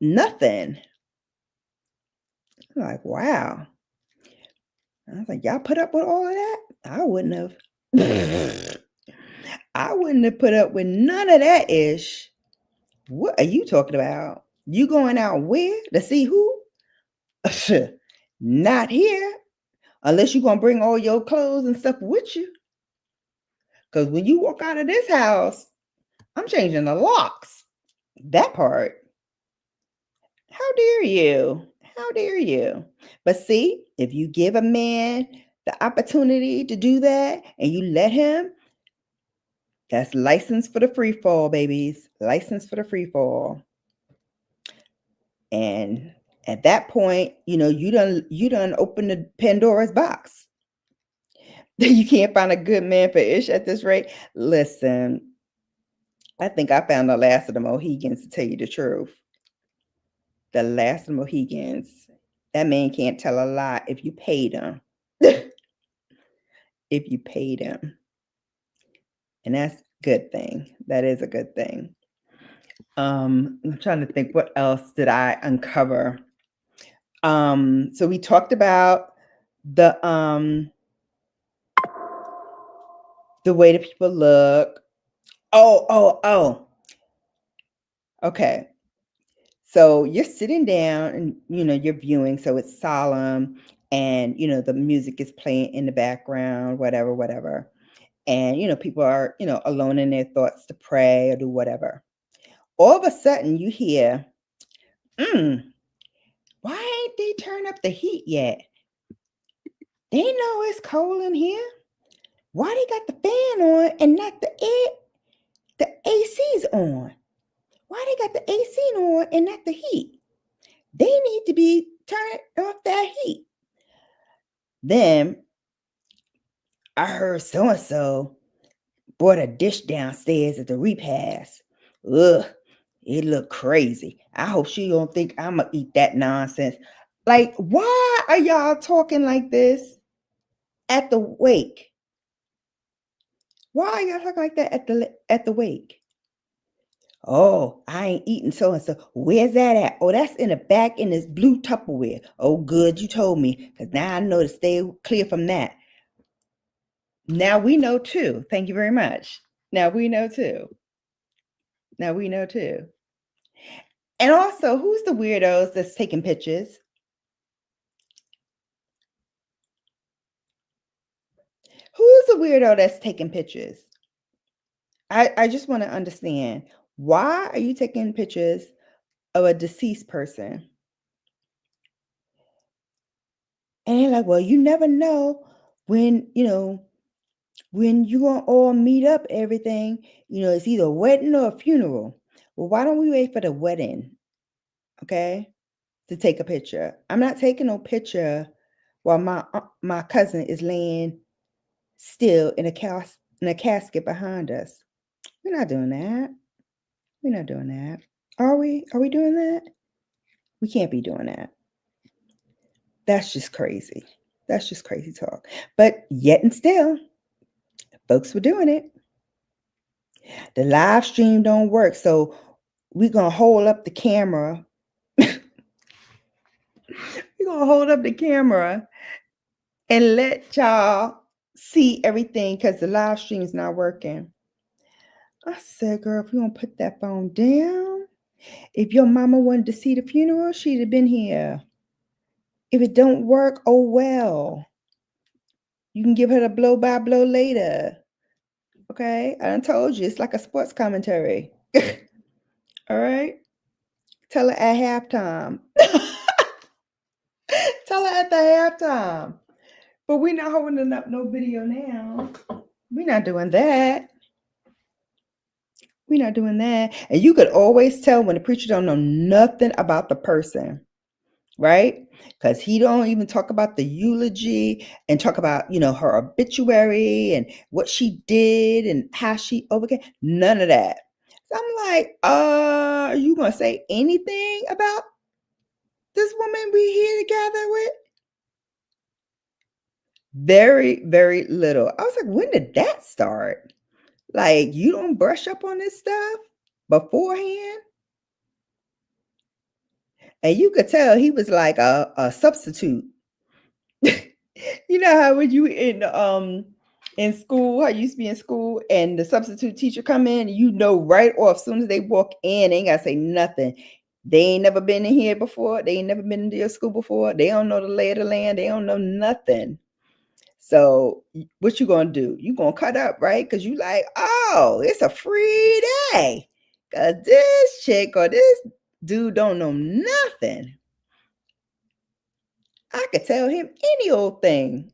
nothing. I'm like, wow. I was like, y'all put up with all of that? I wouldn't have. I wouldn't have put up with none of that ish. What are you talking about? You going out where? To see who? Not here. Unless you're going to bring all your clothes and stuff with you. Because when you walk out of this house, I'm changing the locks. That part. How dare you? How dare you? But see, if you give a man the opportunity to do that and you let him, that's license for the free fall, babies. License for the free fall. And at that point, you done open the Pandora's box. You can't find a good man for Ish at this rate. Listen, I think I found the last of the Mohegans, to tell you the truth. The last of the Mohegans. That man can't tell a lie if you paid him. If you paid him. And that's a good thing. That is a good thing. I'm trying to think, what else did I uncover? So we talked about the way that people look. Oh. Okay. So you're sitting down and you're viewing, so it's solemn, and the music is playing in the background, whatever. And people are, alone in their thoughts to pray or do whatever. All of a sudden you hear, why ain't they turn up the heat yet? They know it's cold in here. Why they got the fan on and not the AC's on? Why they got the AC on and not the heat? They need to be turned off that heat. Then I heard so-and-so brought a dish downstairs at the repast. Ugh, it looked crazy. I hope she don't think I'ma eat that nonsense. Like, why are y'all talking like this at the wake? Why are y'all talking like that at the wake? Oh, I ain't eating so and so. Where's that at? Oh, that's in the back in this blue Tupperware. Oh, good, you told me, because now I know to stay clear from that. Now we know too. Thank you very much. Now we know too. Now we know too. And also, who's the weirdos that's taking pictures? Who's the weirdo that's taking pictures? I just want to understand, why are you taking pictures of a deceased person? And they're like, well, you never know when, when you gonna all meet up, everything, it's either a wedding or a funeral. Well, why don't we wait for the wedding, okay, to take a picture? I'm not taking no picture while my cousin is laying still in a casket behind us. We're not doing that. We're not doing that. Are we? Are we doing that? We can't be doing that. That's just crazy. That's just crazy talk. But yet and still, folks were doing it. The live stream don't work, so we're gonna hold up the camera. We're gonna hold up the camera and let y'all see everything because the live stream is not working. I said, girl, if you don't put that phone down, if your mama wanted to see the funeral, she'd have been here. If it don't work, oh well. You can give her the blow by blow later. Okay? I done told you, it's like a sports commentary. All right? Tell her at halftime. Tell her at the halftime. But we're not holding up no video now. We're not doing that. We're not doing that. And you could always tell when the preacher don't know nothing about the person, right? Because he don't even talk about the eulogy and talk about, her obituary and what she did and how she overcame. None of that. So I'm like, are you gonna say anything about this woman we here together with? Very, very little. I was like, when did that start? Like, you don't brush up on this stuff beforehand? And you could tell he was like a substitute. You know how when you in school, how you used to be in school and the substitute teacher come in, right off, as soon as they walk in, they ain't gotta say nothing. They ain't never been in here before. They ain't never been into your school before. They don't know the lay of the land. They don't know nothing. So what you gonna do? You gonna cut up, right? Because you like, oh, it's a free day. Cause this chick or this dude don't know nothing. I could tell him any old thing.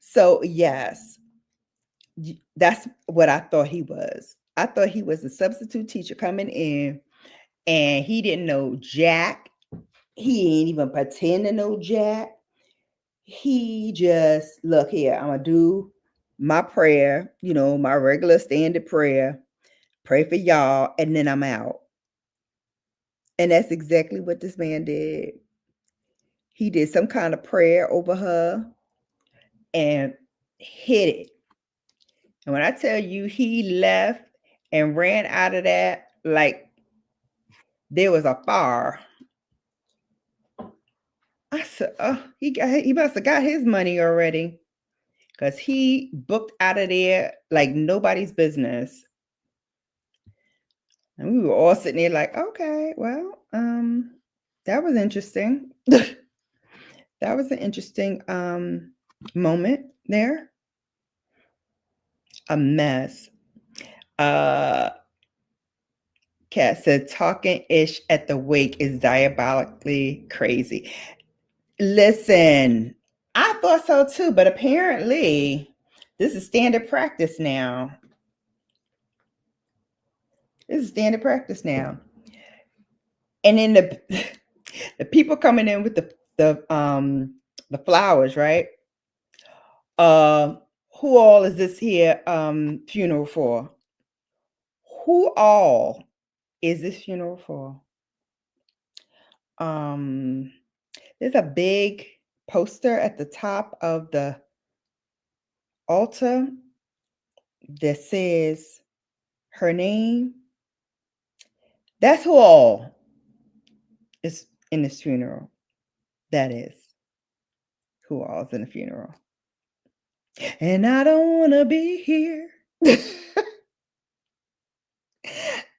So yes, that's what I thought he was. I thought he was a substitute teacher coming in, and he didn't know jack. He ain't even pretend to know jack. He just, look here, I'm gonna do my prayer, my regular standard prayer, pray for y'all, and then I'm out. And that's exactly what this man did. He did some kind of prayer over her and hit it. And when I tell you he left and ran out of that like there was a fire. I said, oh, he must have got his money already. Because he booked out of there like nobody's business. And we were all sitting there like, okay, well, that was interesting. That was an interesting moment there. A mess. Kat said talking ish at the wake is diabolically crazy. Listen, I thought so too, but apparently this is standard practice now. This is standard practice now. And then the people coming in with the flowers, right? Who all is this here funeral for? Who all is this funeral for? There's a big poster at the top of the altar that says her name. That's who all is in this funeral. That is who all is in the funeral. And I don't want to be here.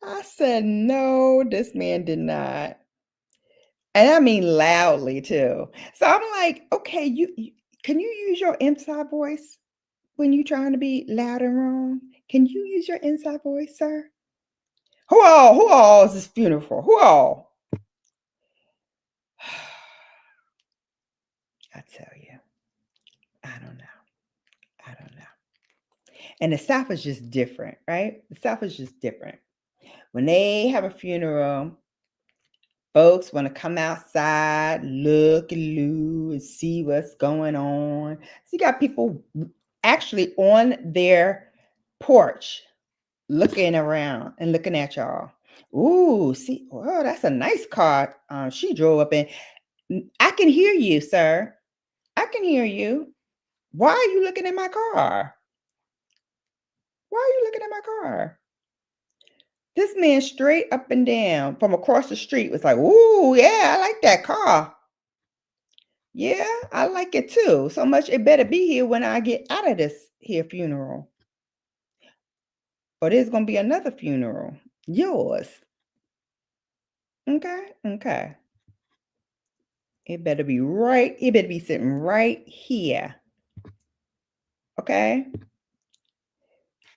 I said, no, this man did not. And I mean loudly too. So I'm like, okay, you can you use your inside voice when you're trying to be loud and wrong? Can you use your inside voice, sir? Who all is this funeral for? Who all? I tell you, I don't know. I don't know. And the South is just different, right? The South is just different. When they have a funeral, folks want to come outside, look and loo, and see what's going on. So you got people actually on their porch looking around and looking at y'all. Ooh, see, oh, that's a nice car she drove up in. I can hear you, sir. I can hear you. Why are you looking at my car? Why are you looking at my car? This man straight up and down from across the street was like, ooh, yeah, I like that car. Yeah, I like it too. So much it better be here when I get out of this here funeral. Or there's going to be another funeral. Yours. Okay, okay. It better be right. It better be sitting right here. Okay?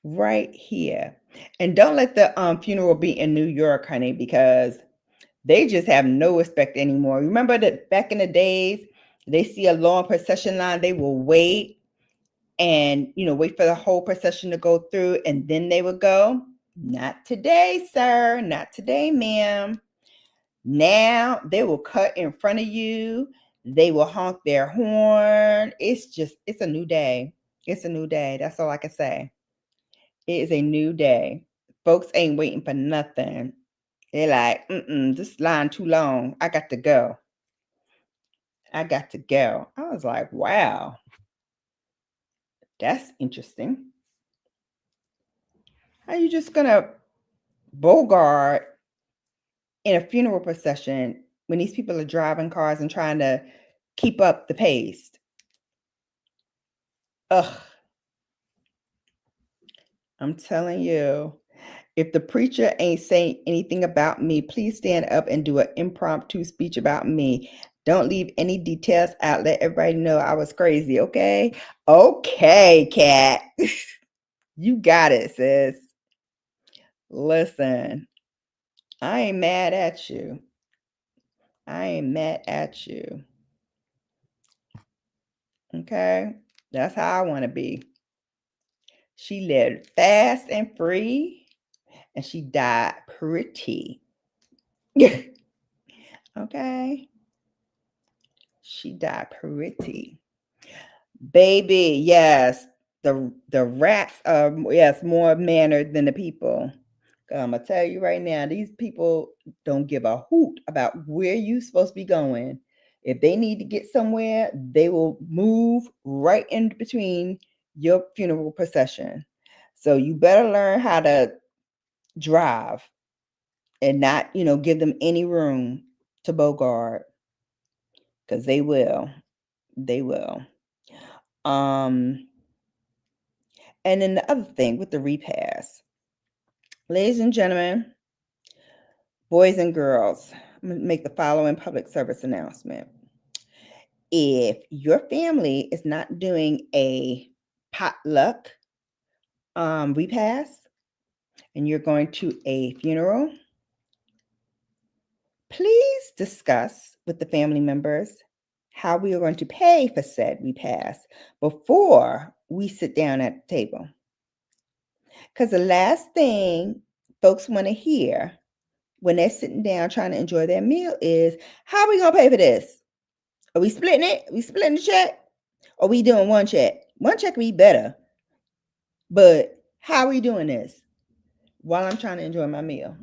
Right here. And don't let the funeral be in New York, honey, because they just have no respect anymore. Remember that back in the days, they see a long procession line, they will wait and, wait for the whole procession to go through and then they would go. Not today, sir. Not today, ma'am. Now they will cut in front of you. They will honk their horn. It's a new day. It's a new day. That's all I can say. It is a new day. Folks ain't waiting for nothing. They're like, this line too long. I got to go. I got to go. I was like, wow, that's interesting. How you just gonna bogart in a funeral procession when these people are driving cars and trying to keep up the pace? Ugh. I'm telling you, if the preacher ain't saying anything about me, please stand up and do an impromptu speech about me. Don't leave any details out. Let everybody know I was crazy, okay? Okay, Cat. You got it, sis. Listen, I ain't mad at you. I ain't mad at you. Okay? That's how I want to be. She lived fast and free, and she died pretty. Okay? She died pretty. Baby, yes. The rats are more mannered than the people. I'm gonna tell you right now, these people don't give a hoot about where you supposed to be going. If they need to get somewhere, they will move right in between your funeral procession. So you better learn how to drive and not, give them any room to bogart, because they will. They will. And then the other thing with the repast, ladies and gentlemen, boys and girls, I'm going to make the following public service announcement. If your family is not doing a potluck repast and you're going to a funeral, please discuss with the family members how we are going to pay for said repast before we sit down at the table. Because the last thing folks want to hear when they're sitting down trying to enjoy their meal is, how are we going to pay for this? Are we splitting it? Are we splitting the check? Or are we doing one check? One check would be better. But how are we doing this while I'm trying to enjoy my meal?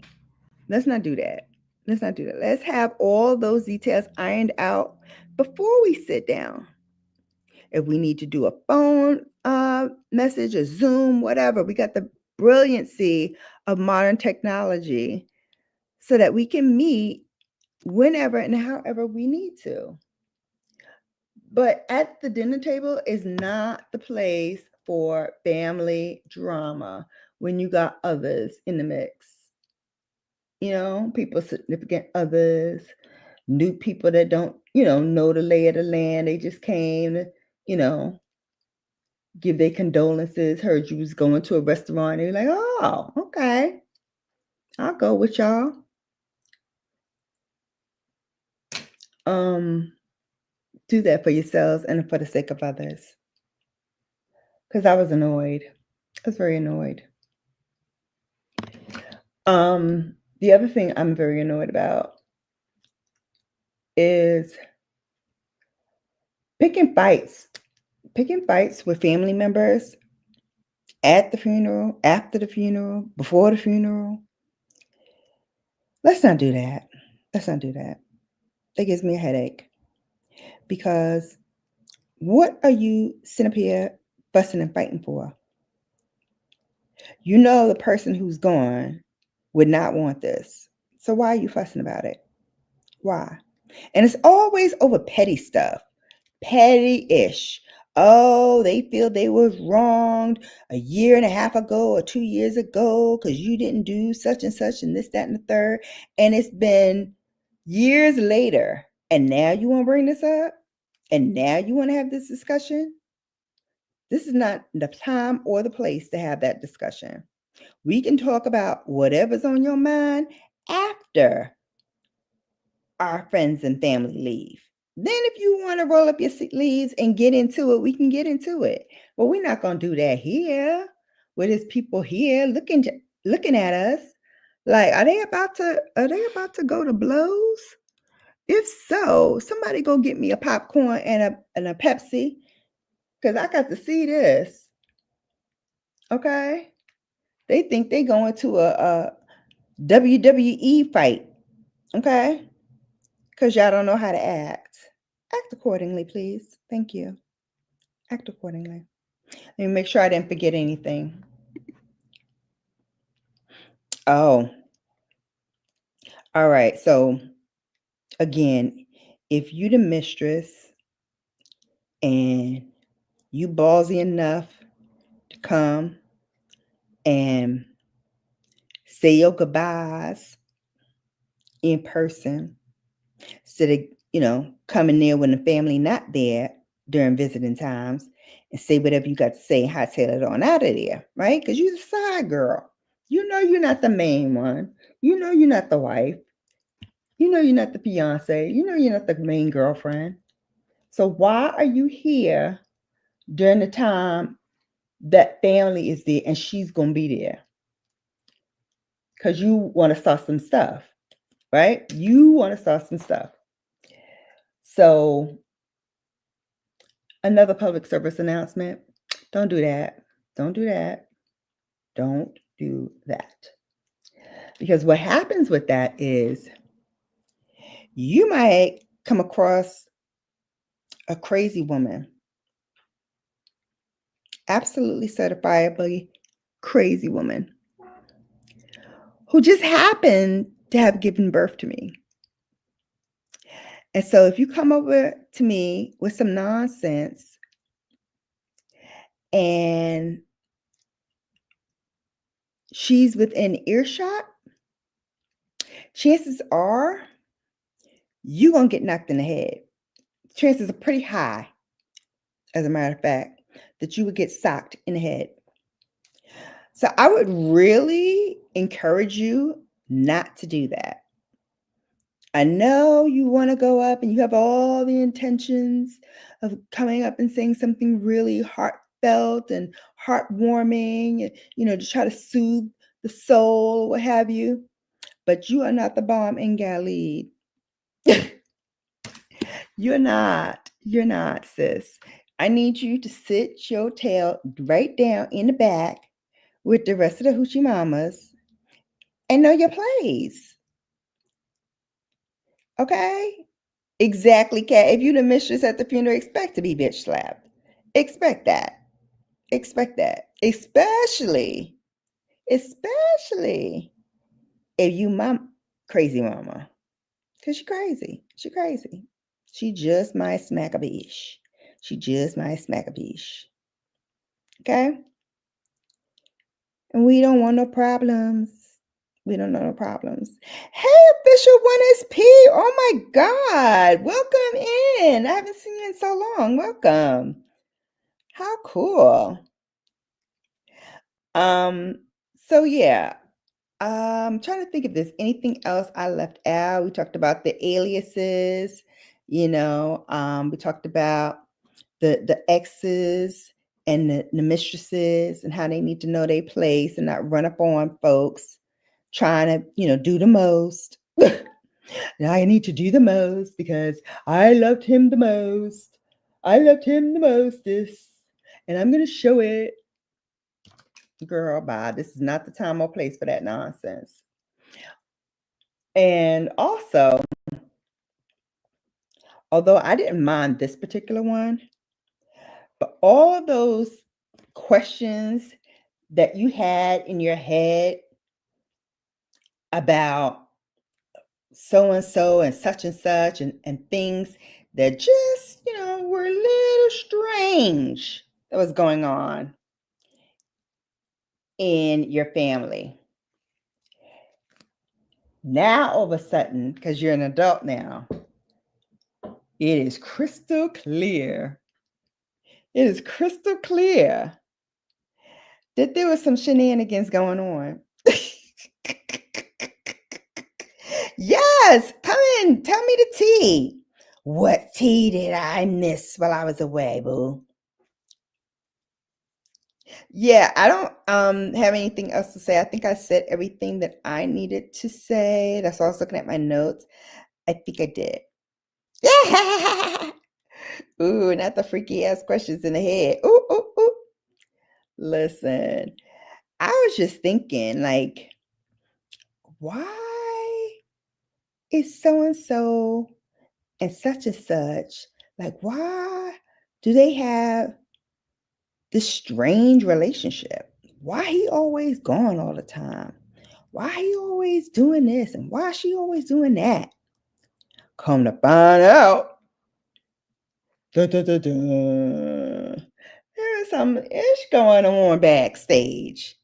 Let's not do that. Let's not do that. Let's have all those details ironed out before we sit down. If we need to do a phone message, a Zoom, whatever, we got the brilliancy of modern technology so that we can meet whenever and however we need to. But at the dinner table is not the place for family drama when you got others in the mix. You know, people, significant others, new people that don't, know the lay of the land. They just came to, give their condolences, heard you was going to a restaurant. They're like, oh, okay, I'll go with y'all. Do that for yourselves and for the sake of others. Because I was annoyed. I was very annoyed. The other thing I'm very annoyed about is picking fights with family members at the funeral, after the funeral, before the funeral. Let's not do that. Let's not do that. That gives me a headache. Because what are you sitting up here fussing and fighting for? You know the person who's gone would not want this. So why are you fussing about it? Why? And it's always over petty stuff. Petty-ish. Oh, they feel they was wronged a year and a half ago or 2 years ago because you didn't do such and such and this, that, and the third. And it's been years later. And now you want to bring this up? And now you want to have this discussion? This is not the time or the place to have that discussion. We can talk about whatever's on your mind after our friends and family leave. Then if you want to roll up your sleeves and get into it, we can get into it. But we're not going to do that here with his people here looking at us. Like, are they about to go to blows? If so, somebody go get me a popcorn and a Pepsi, because I got to see this. Okay? They think they going to a WWE fight. Okay? Because y'all don't know how to act. Act accordingly, please. Thank you. Act accordingly. Let me make sure I didn't forget anything. Oh. All right. So, again, if you the mistress and you ballsy enough to come and say your goodbyes in person instead of, coming there when the family not there during visiting times and say whatever you got to say and hightail it on out of there, right? Because you're the side girl. You know you're not the main one. You know you're not the wife. You know you're not the fiance. You know you're not the main girlfriend. So why are you here during the time that family is there and she's going to be there? Because you want to start some stuff, right? You want to start some stuff. So another public service announcement. Don't do that. Don't do that. Don't do that. Because what happens with that is you might come across a crazy woman, absolutely certifiably crazy woman, who just happened to have given birth to me. And so if you come over to me with some nonsense and she's within earshot, chances are you're going to get knocked in the head. Chances are pretty high, as a matter of fact, that you would get socked in the head. So I would really encourage you not to do that. I know you want to go up and you have all the intentions of coming up and saying something really heartfelt and heartwarming, to try to soothe the soul, what have you. But you are not the bomb in Gilead. You're not, sis. I need you to sit your tail right down in the back with the rest of the hoochie mamas and know your place. Okay? Exactly, Kat. If you the mistress at the funeral, expect to be bitch slapped. Expect that. Expect that. Especially if you my crazy mama. Cause she crazy. She crazy. She just might smack a bitch. She just might smack a bitch. Okay? And we don't want no problems. We don't know no problems. Hey, official 1SP. Oh my God. Welcome in. I haven't seen you in so long. Welcome. How cool. So yeah. I'm trying to think if there's anything else I left out. We talked about the aliases, we talked about the exes and the mistresses and how they need to know their place and not run up on folks trying to, do the most. Now I need to do the most because I loved him the most. I loved him the mostest. And I'm going to show it. Girl, bye. This is not the time or place for that nonsense. And also, although I didn't mind this particular one, but all of those questions that you had in your head about so and so and such and things that just, were a little strange that was going on in your family. Now, all of a sudden, because you're an adult now, it is crystal clear. It is crystal clear that there was some shenanigans going on. Yes, come in. Tell me the tea. What tea did I miss while I was away, boo? Yeah, I don't have anything else to say. I think I said everything that I needed to say. That's why I was looking at my notes. I think I did. Yeah. Ooh, not the freaky ass questions in the head. Ooh, ooh, ooh. Listen, I was just thinking, like, why is so and so and such, like, why do they have this strange relationship? Why he always gone all the time? Why he always doing this and why she always doing that? Come to find out, dun, dun, dun, dun, there's some ish going on backstage.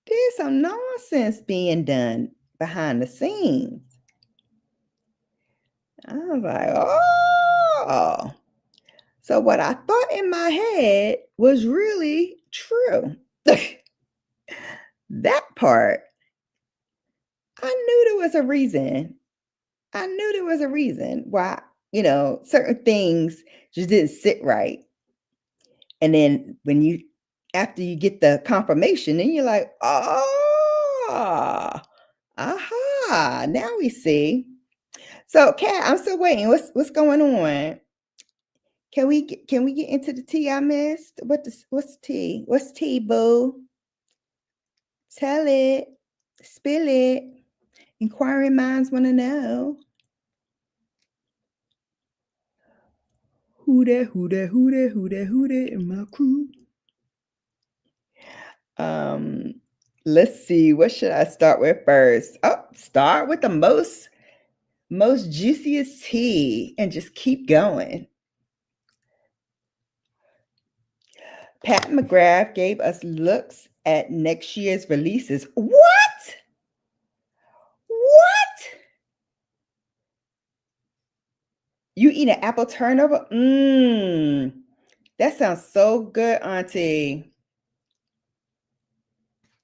There's some nonsense being done behind the scenes. I was like, oh. So what I thought in my head was really true. That part, I knew there was a reason. I knew there was a reason why, certain things just didn't sit right. And then after you get the confirmation, then you're like, oh, aha, now we see. So, Kat, I'm still waiting. What's going on? Can we get into the tea I missed? What's tea? What's tea, boo? Tell it. Spill it. Inquiring minds want to know. Who that in my crew? Let's see. What should I start with first? Oh, start with the most juiciest tea and just keep going. Pat McGrath gave us looks at next year's releases. What? You eat an apple turnover? That sounds so good, Auntie.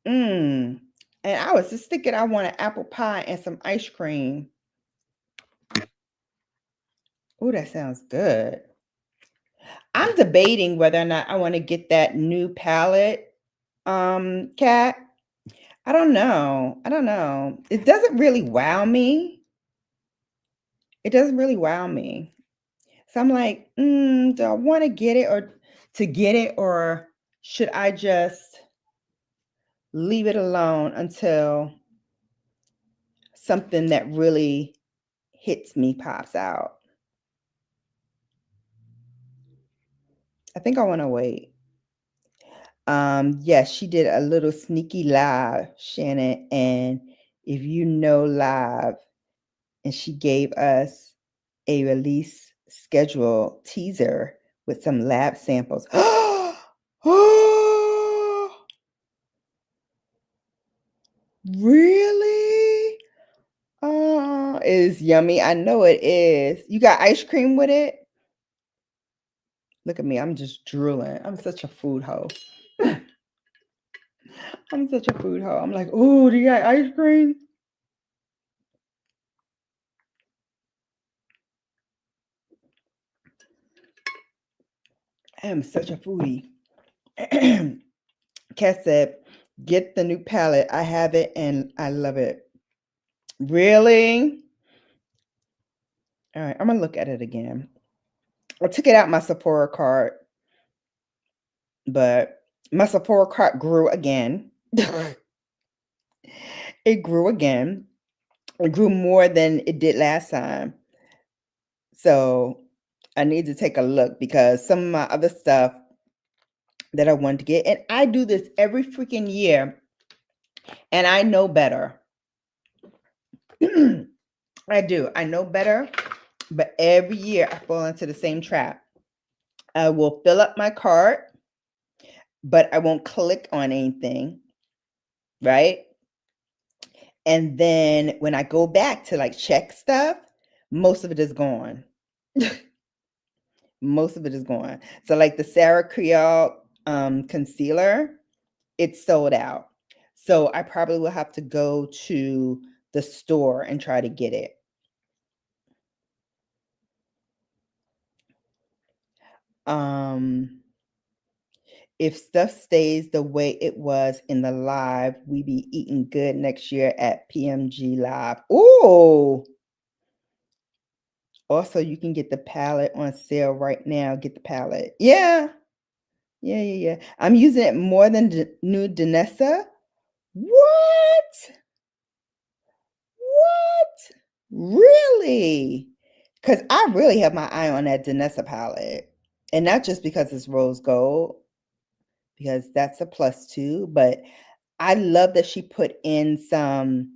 And I was just thinking I want an apple pie and some ice cream. Oh, that sounds good. I'm debating whether or not I want to get that new palette, Kat. I don't know. It doesn't really wow me. So I'm like, do I want to get it or should I just leave it alone until something that really hits me pops out? I think I want to wait. Yes, she did a little sneaky live, Shannon, and if you know live, and she gave us a release schedule teaser with some lab samples. Oh, really? Oh, it is yummy. I know it is. You got ice cream with it? Look at me. I'm just drooling. I'm such a food hoe. I'm such a food hoe. I'm like, oh, do you got ice cream? I am such a foodie. Kat said, get the new palette. I have it and I love it. Really? All right, I'm gonna look at it again. I took it out my Sephora cart, but my Sephora cart grew again. It grew again. It grew more than it did last time. So I need to take a look because some of my other stuff that I want to get, and I do this every freaking year, and I know better. I do. I know better, but every year I fall into the same trap. I will fill up my cart, but I won't click on anything, right? And then when I go back to like check stuff, most of it is gone. Most of it is gone. So like the Sarah Creole concealer, it's sold out. So I probably will have to go to the store and try to get it. If stuff stays the way it was in the live, we be eating good next year at PMG Live. Ooh. Also, you can get the palette on sale right now. Get the palette. Yeah. Yeah. I'm using it more than new Danessa. What? What? Really? Because I really have my eye on that Danessa palette. And not just because it's rose gold, because that's a plus too, but I love that she put in some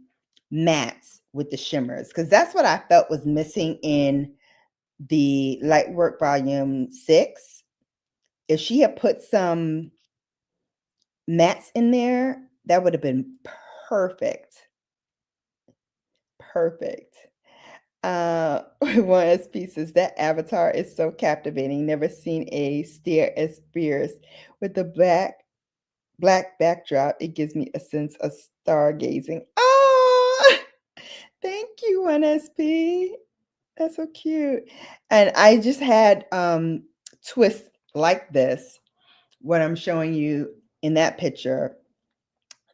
mattes with the shimmers because that's what I felt was missing in the Lightwork Volume 6. If she had put some mattes in there, that would have been perfect. Perfect. One SP says that avatar is so captivating. Never seen a stare as fierce with the black backdrop. It gives me a sense of stargazing. Oh, thank you, 1SP. That's so cute. And I just had twists like this. What I'm showing you in that picture,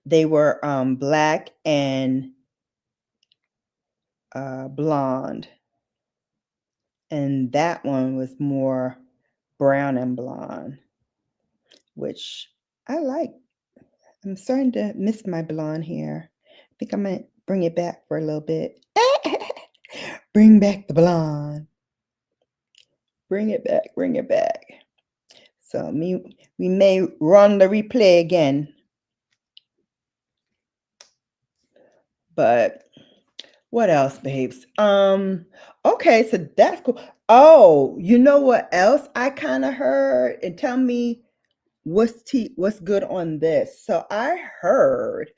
they were black and blonde. And that one was more brown and blonde, which I like. I'm starting to miss my blonde hair. I think I'm gonna bring it back for a little bit. Bring back the blonde. Bring it back. Bring it back. So we may run the replay again. But what else, babes? Okay, so that's cool. Oh, you know what else I kind of heard? And tell me what's good on this. So I heard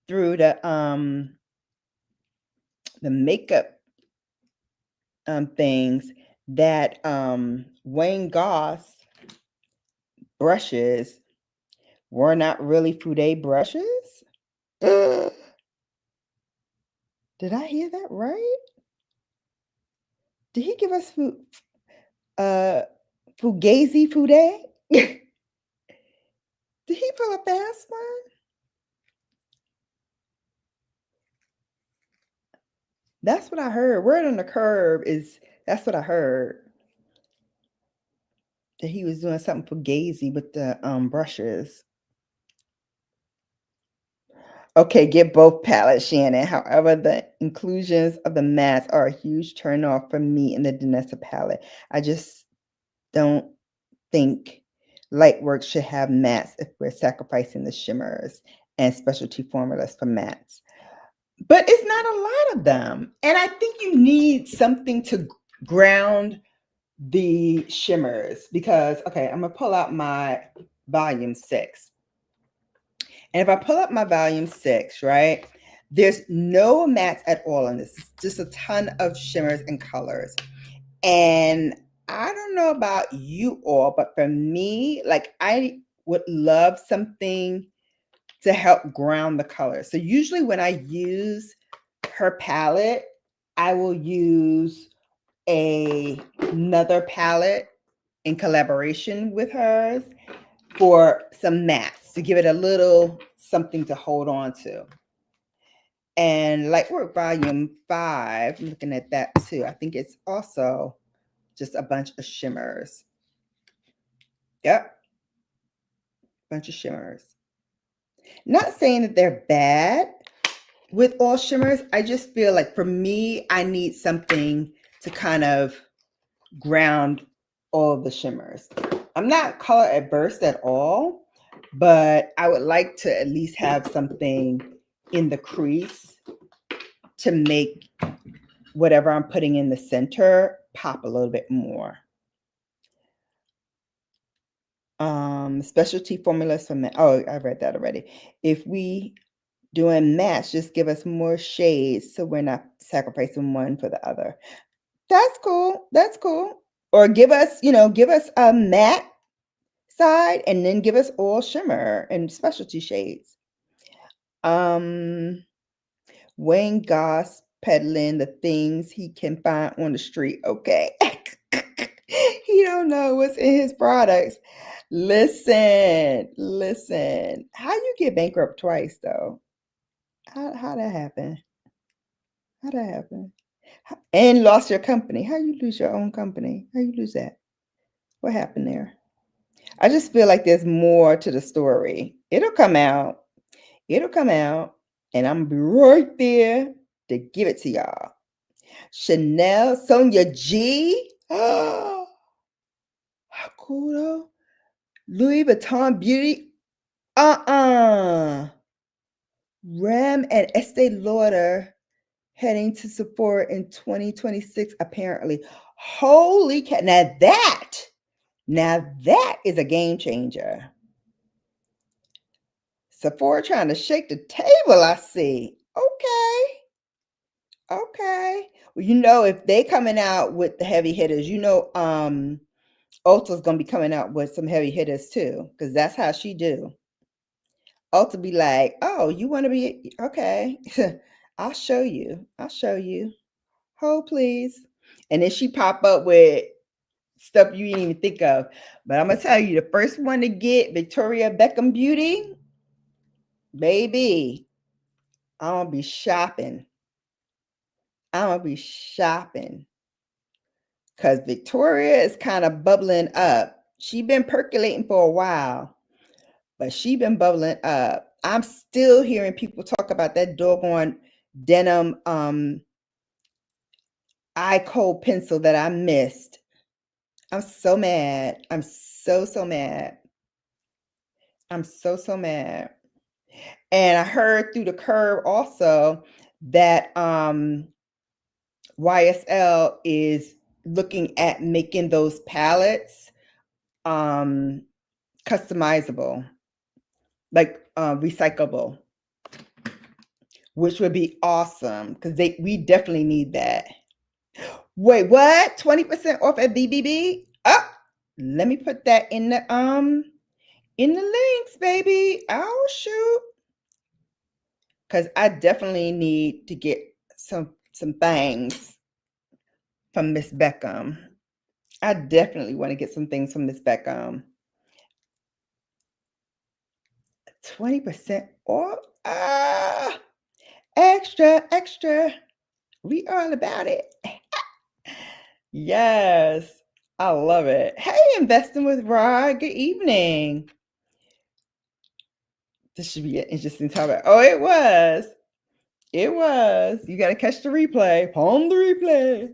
through the makeup things that Wayne Goss brushes were not really Fude brushes. Did I hear that right? Did he give us Fugazi Fude? Did he pull a fast one? That's what I heard. Word on the curb is that's what I heard. that he was doing something for Gazy with the brushes. Okay, get both palettes, Shannon. However, the inclusions of the mattes are a huge turnoff for me in the Danessa palette. I just don't think Lightworks should have mattes if we're sacrificing the shimmers and specialty formulas for mattes. But it's not a lot of them. And I think you need something to ground the shimmers because, okay, I'm going to pull out my volume 6. And if I pull up my volume 6, right, there's no mattes at all in this. It's just a ton of shimmers and colors. And I don't know about you all, but for me, like I would love something to help ground the color. So usually when I use her palette, I will use another palette in collaboration with hers for some mattes to give it a little something to hold on to. And Lightwork Volume 5, I'm looking at that too. I think it's also just a bunch of shimmers. Yep. Bunch of shimmers. Not saying that they're bad with all shimmers. I just feel like for me, I need something to kind of ground all the shimmers. I'm not color adverse at all, but I would like to at least have something in the crease to make whatever I'm putting in the center pop a little bit more. Specialty formulas for matte. Oh, I read that already. If we doing match, just give us more shades so we're not sacrificing one for the other. That's cool. That's cool. Or give us a matte side and then give us all shimmer and specialty shades. Wayne Goss peddling the things he can find on the street. Okay. He don't know what's in his products. Listen. How you get bankrupt twice though? How that happen? How that happen? And lost your company. How you lose your own company? How you lose that? What happened there? I just feel like there's more to the story. It'll come out. And I'm gonna be right there to give it to y'all. Chanel, Sonia G. Oh, how cool though. Louis Vuitton Beauty. Rem and Estee Lauder heading to Sephora in 2026, apparently. Holy cat. Now that is a game changer. Sephora trying to shake the table, I see. Okay. Well, if they coming out with the heavy hitters, Ulta's gonna be coming out with some heavy hitters too, because that's how she do. Ulta be like, oh, you want to be okay? I'll show you. Hold please. And then she pop up with stuff you didn't even think of. But I'm gonna tell you, the first one to get Victoria Beckham Beauty, baby, I'm gonna be shopping. Because Victoria is kind of bubbling up. She been percolating for a while, but she been bubbling up. I'm still hearing people talk about that doggone denim eye cold pencil that I missed. I'm so mad. I'm so mad. I'm so mad. And I heard through the curve also that YSL is looking at making those palettes customizable, like recyclable, which would be awesome because we definitely need that. Wait, what? 20% off at BBB? Oh, let me put that in the links, baby. Oh shoot. Because I definitely need to get some things from Miss Beckham. I definitely want to get some things from Miss Beckham. 20% off. Extra. We all about it. Yes. I love it. Hey, investing with Rod. Good evening. This should be an interesting topic. Oh, it was. It was. You got to catch the replay. Palm the replay.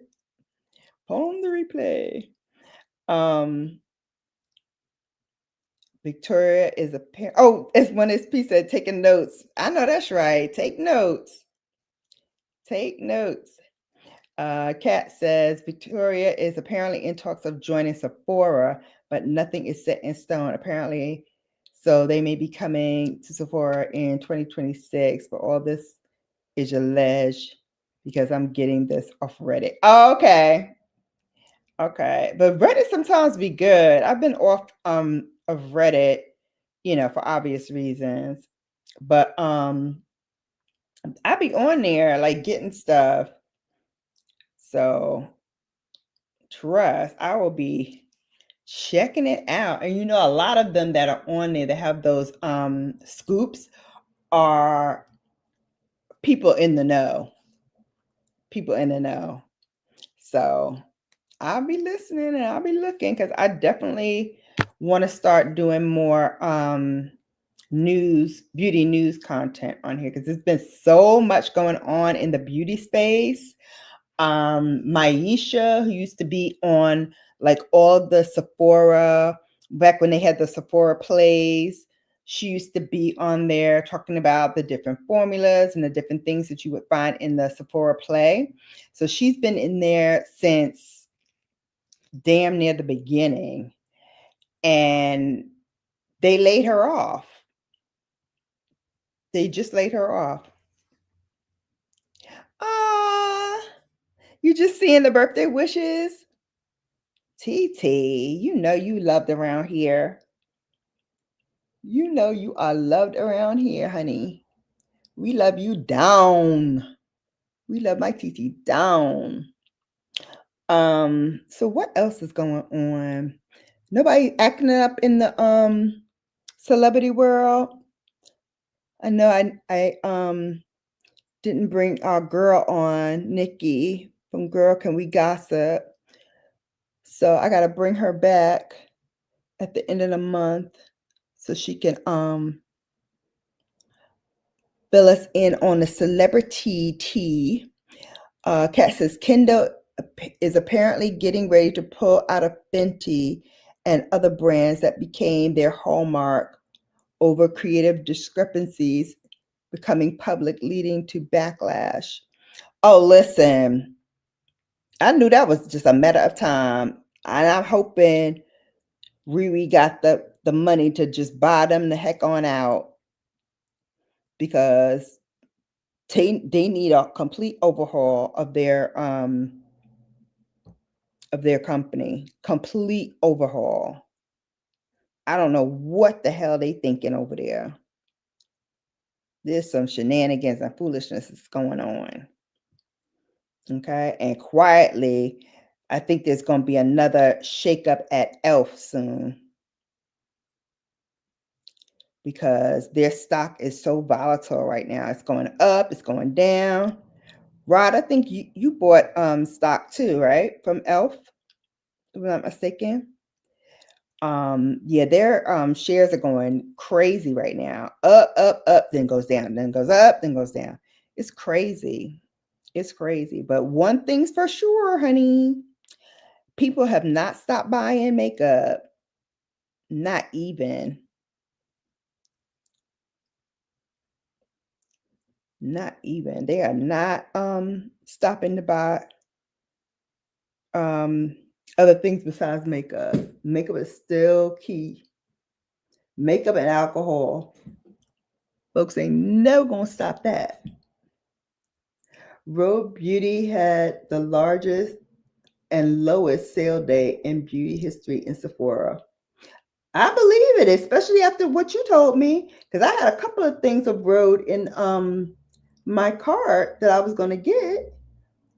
Palm the replay. Victoria is a parent. Oh, it's when it's P said taking notes. I know that's right. Take notes. Take notes. Kat says Victoria is apparently in talks of joining Sephora, but nothing is set in stone. Apparently, so they may be coming to Sephora in 2026. But all this is alleged because I'm getting this off Reddit. Oh, okay. Okay. But Reddit sometimes be good. I've been off of Reddit, for obvious reasons. But I be on there like getting stuff. So trust, I will be checking it out. And a lot of them that are on there that have those scoops are people in the know. People in the know. So I'll be listening and I'll be looking because I definitely want to start doing more beauty news content on here because there's been so much going on in the beauty space. Maisha, who used to be on like all the Sephora, back when they had the Sephora plays, she used to be on there talking about the different formulas and the different things that you would find in the Sephora play. So she's been in there since damn near the beginning, and they laid her off. They just laid her off. Ah, you just seeing the birthday wishes? TT, you loved around here. You know you are loved around here, honey. We love you down. We love my TT down. So what else is going on? Nobody acting up in the celebrity world. I know I didn't bring our girl on, Nikki from Girl Can We Gossip. So I gotta bring her back at the end of the month so she can fill us in on the celebrity tea. Kat says Kendall is apparently getting ready to pull out of Fenty and other brands that became their hallmark over creative discrepancies becoming public, leading to backlash. Oh, listen, I knew that was just a matter of time, and I'm hoping Riri got the money to just buy them the heck on out because they need a complete overhaul of their company. Complete overhaul. I don't know what the hell they thinking over there. There's some shenanigans and foolishness that's going on. Okay. And quietly, I think there's going to be another shakeup at Elf soon because their stock is so volatile right now. It's going up, it's going down. Rod, I think you bought stock too, right? From Elf, if I'm not mistaken. Yeah, their shares are going crazy right now. Up, then goes down, then goes up, then goes down. It's crazy. It's crazy. But one thing's for sure, honey. People have not stopped buying makeup. Not even. Not even. They are not stopping to buy other things besides makeup. Makeup is still key. Makeup and alcohol. Folks ain't never gonna stop that. Rhode Beauty had the largest and lowest sale day in beauty history in Sephora. I believe it, especially after what you told me, because I had a couple of things of Rhode in my cart that I was gonna get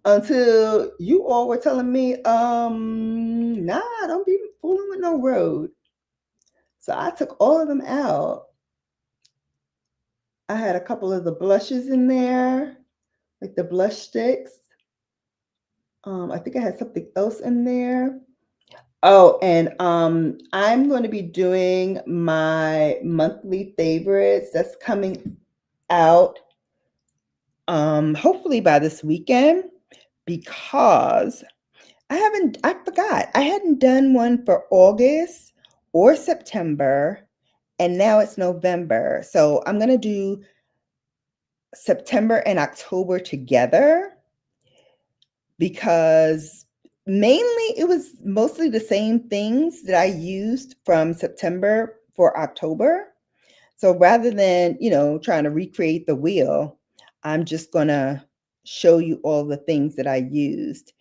until you all were telling me, nah, don't be fooling with no Rhode. So I took all of them out. I had a couple of the blushes in there, like the blush sticks. I think I had something else in there. Oh, and I'm going to be doing my monthly favorites that's coming out hopefully by this weekend, because I forgot. I hadn't done one for August or September, and now it's November. So I'm going to do September and October together, because mainly it was mostly the same things that I used from September for October. So rather than, trying to recreate the wheel, I'm just going to show you all the things that I used.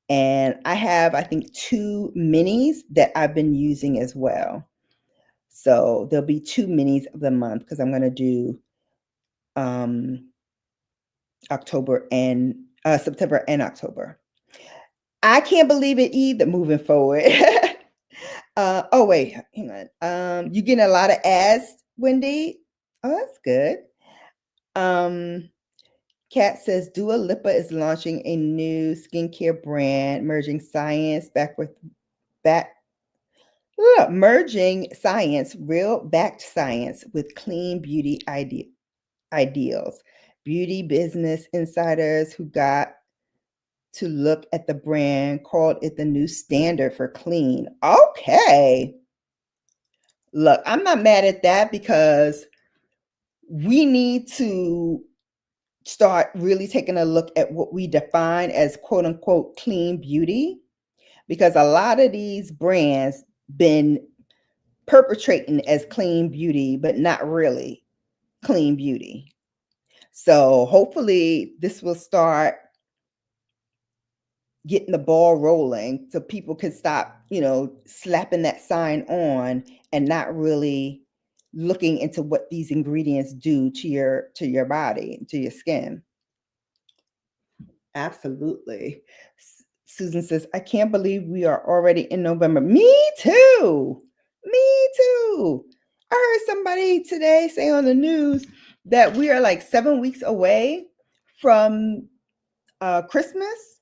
And I have, I think, two minis that I've been using as well. So there'll be two minis of the month, because I'm going to do um, October and September and October. I can't believe it either moving forward. Oh wait, hang on. You getting a lot of ads, Wendy? Oh, that's good. Kat says Dua Lipa is launching a new skincare brand, back merging science, real backed science with clean beauty ideals. Beauty business insiders who got to look at the brand called it the new standard for clean. Okay. Look, I'm not mad at that, because we need to start really taking a look at what we define as quote unquote clean beauty, because a lot of these brands been perpetrating as clean beauty, but not really clean beauty. So hopefully this will start getting the ball rolling, so people can stop, slapping that sign on and not really looking into what these ingredients do to your body, to your skin. Absolutely. Susan says, I can't believe we are already in November. Me too. Me too. I heard somebody today say on the news that we are like 7 weeks away from Christmas.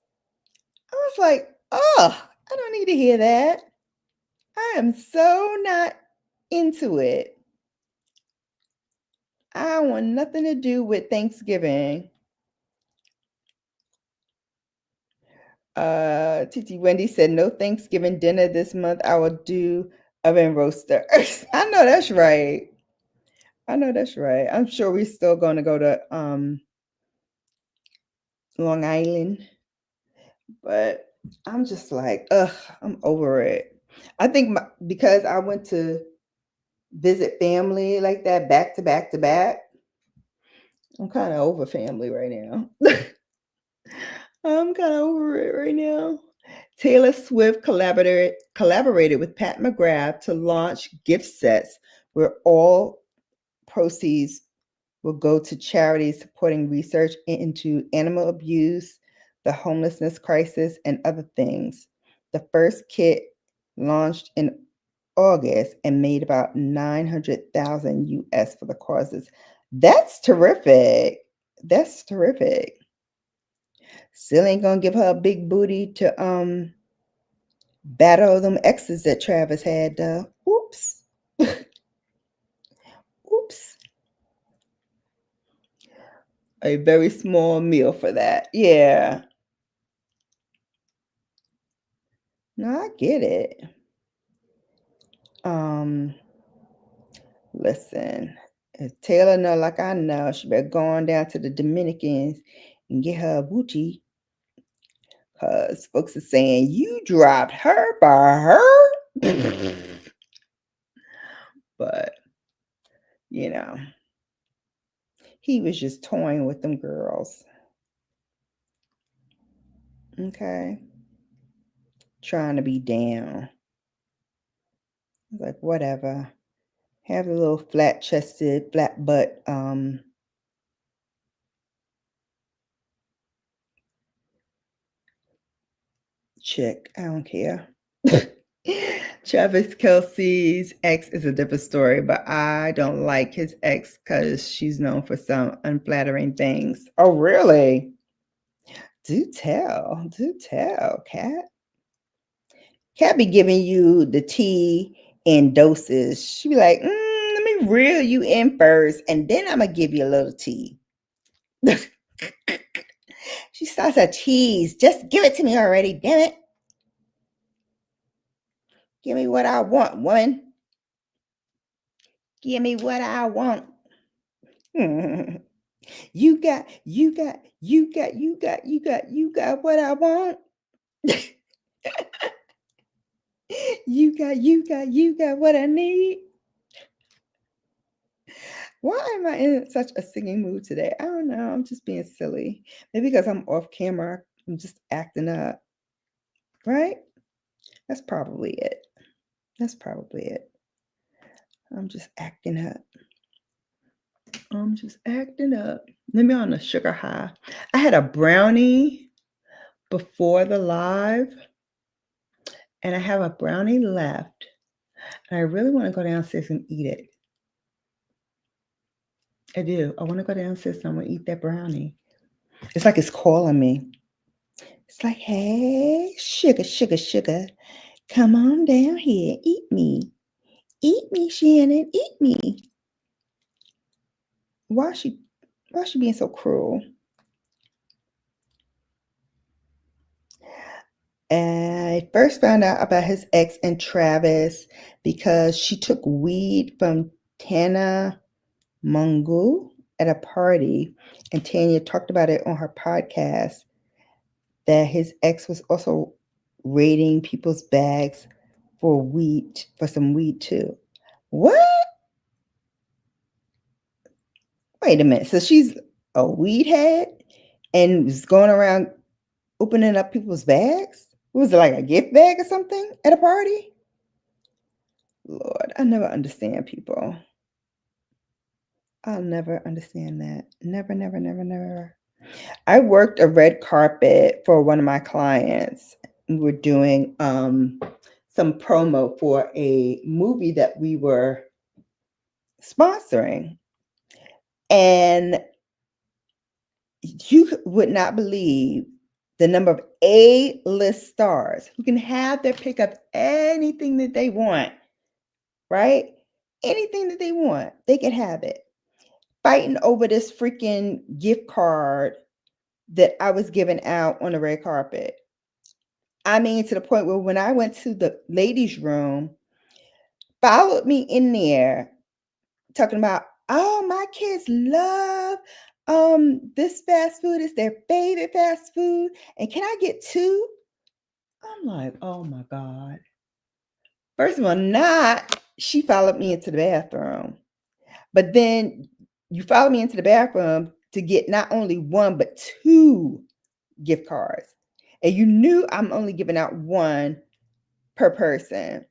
I was like, oh, I don't need to hear that. I am so not into it. I want nothing to do with Thanksgiving. Titi Wendy said, no Thanksgiving dinner this month. I will do oven roaster. I know that's right. I know that's right. I'm sure we're still going to go to Long Island, but I'm just like, ugh, I'm over it. I think because I went to visit family like that back to back to back, I'm kind of over family right now. I'm kind of over it right now. Taylor Swift collaborated with Pat McGrath to launch gift sets where all proceeds will go to charities supporting research into animal abuse, the homelessness crisis, and other things. The first kit launched in August and made about 900,000 US for the causes. That's terrific. That's terrific. Still ain't gonna give her a big booty to battle them exes that Travis had. Oops. Oops. A very small meal for that. Yeah. No, I get it. Um, Listen, if Taylor know like I know, she better go on down to the Dominicans and get her a booty. Cause folks are saying you dropped her for her. But he was just toying with them girls. Okay. Trying to be down. Like, whatever. Have a little flat chested, flat butt chick. I don't care. Travis Kelce's ex is a different story, but I don't like his ex because she's known for some unflattering things. Oh, really? Do tell, Kat. Cat be giving you the tea in doses. She be like, let me reel you in first, and then I'm gonna give you a little tea. She starts to tease. Just give it to me already, damn it. Give me what I want, woman. Give me what I want. You got what I want. You got what I need. Why am I in such a singing mood today? I don't know. I'm just being silly. Maybe because I'm off camera. I'm just acting up. Right? That's probably it. That's probably it. I'm just acting up. I'm just acting up. Let me on a sugar high. I had a brownie before the live, and I have a brownie left. And I really want to go downstairs and eat it. I do. I want to go downstairs and I'm going to eat that brownie. It's like it's calling me. It's like, hey, sugar, sugar, sugar. Come on down here. Eat me. Eat me, Shannon. Eat me. Why is she being so cruel? And I first found out about his ex and Travis because she took weed from Tana Mungu at a party, and Tanya talked about it on her podcast that his ex was also raiding people's bags for some weed too. What? Wait a minute. So she's a weed head and was going around opening up people's bags? Was it like a gift bag or something at a party? Lord, I never understand people. I'll never understand that. Never, never, never, never. I worked a red carpet for one of my clients. We were doing some promo for a movie that we were sponsoring. And you would not believe the number of A-list stars who can have their pick of anything that they want, right? Anything that they want, they can have it. Fighting over this freaking gift card that I was giving out on the red carpet. I mean, to the point where when I went to the ladies' room, followed me in there talking about, oh, my kids love this fast food. It's their favorite fast food. And can I get 2? I'm like, oh my God. First of all, she followed me into the bathroom. But then you followed me into the bathroom to get not only 1, but 2 gift cards. And you knew I'm only giving out 1 per person.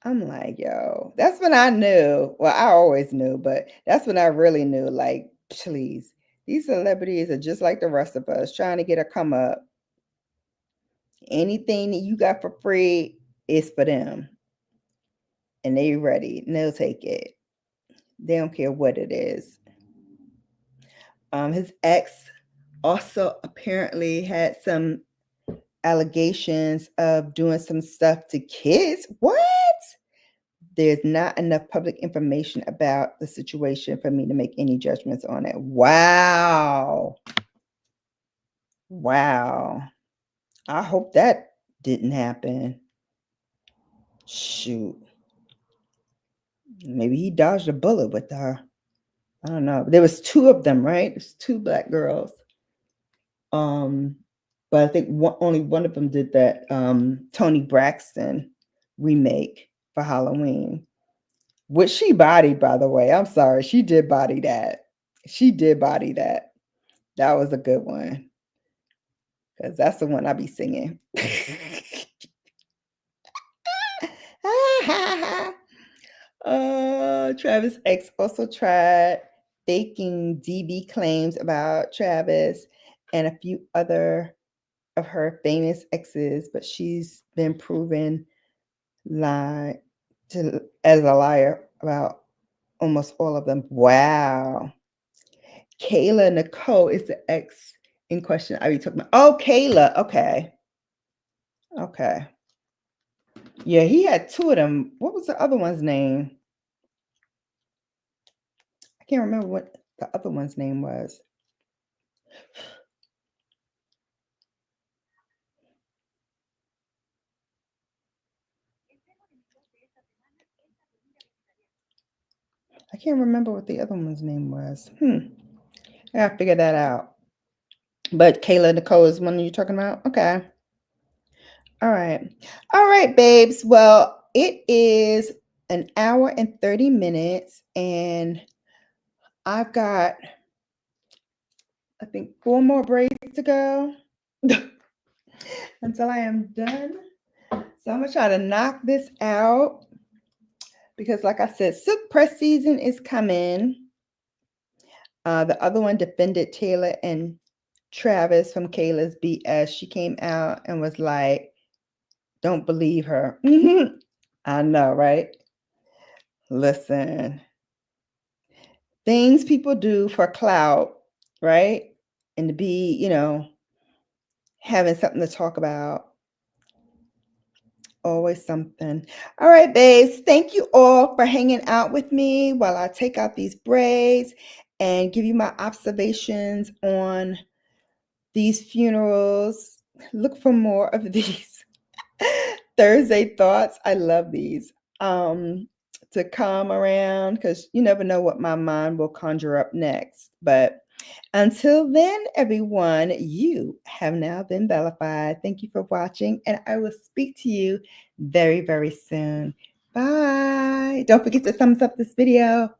I'm like, yo, that's when I knew. Well, I always knew, but that's when I really knew, like, please, these celebrities are just like the rest of us, trying to get a come up. Anything that you got for free is for them. And they ready. And they'll take it. They don't care what it is. His ex also apparently had some allegations of doing some stuff to kids. What? There's not enough public information about the situation for me to make any judgments on it. Wow. Wow. I hope that didn't happen. Shoot. Maybe he dodged a bullet with her. I don't know. There was 2 of them, right? There's 2 black girls. But I think only one of them did that Toni Braxton remake for Halloween, which she bodied, by the way. I'm sorry. She did body that. She did body that. That was a good one. Because that's the one I be singing. Travis' ex also tried faking DV claims about Travis and a few other of her famous exes, but she's been proven as a liar about almost all of them. Wow. Kayla Nicole is the ex in question I be talking about. Oh, Kayla. Okay. Yeah, he had two of them. What was the other one's name? I can't remember what the other one's name was. I can't remember what the other one's name was. I gotta figure that out. But Kayla Nicole is one you're talking about? Okay. All right. All right, babes. Well, it is an hour and 30 minutes, and I've got, I think, 4 more braids to go until I am done. So I'm going to try to knock this out because, like I said, silk press season is coming. The other one, Defended Taylor and Travis from Kayla's BS. She came out and was like, don't believe her. I know, right? Listen, things people do for clout, right? And to be, having something to talk about. Always something. All right, babes. Thank you all for hanging out with me while I take out these braids and give you my observations on these funerals. Look for more of these Thursday thoughts. I love these to come around because you never know what my mind will conjure up next. But until then, everyone, you have now been bellified. Thank you for watching, and I will speak to you very, very soon. Bye. Don't forget to thumbs up this video.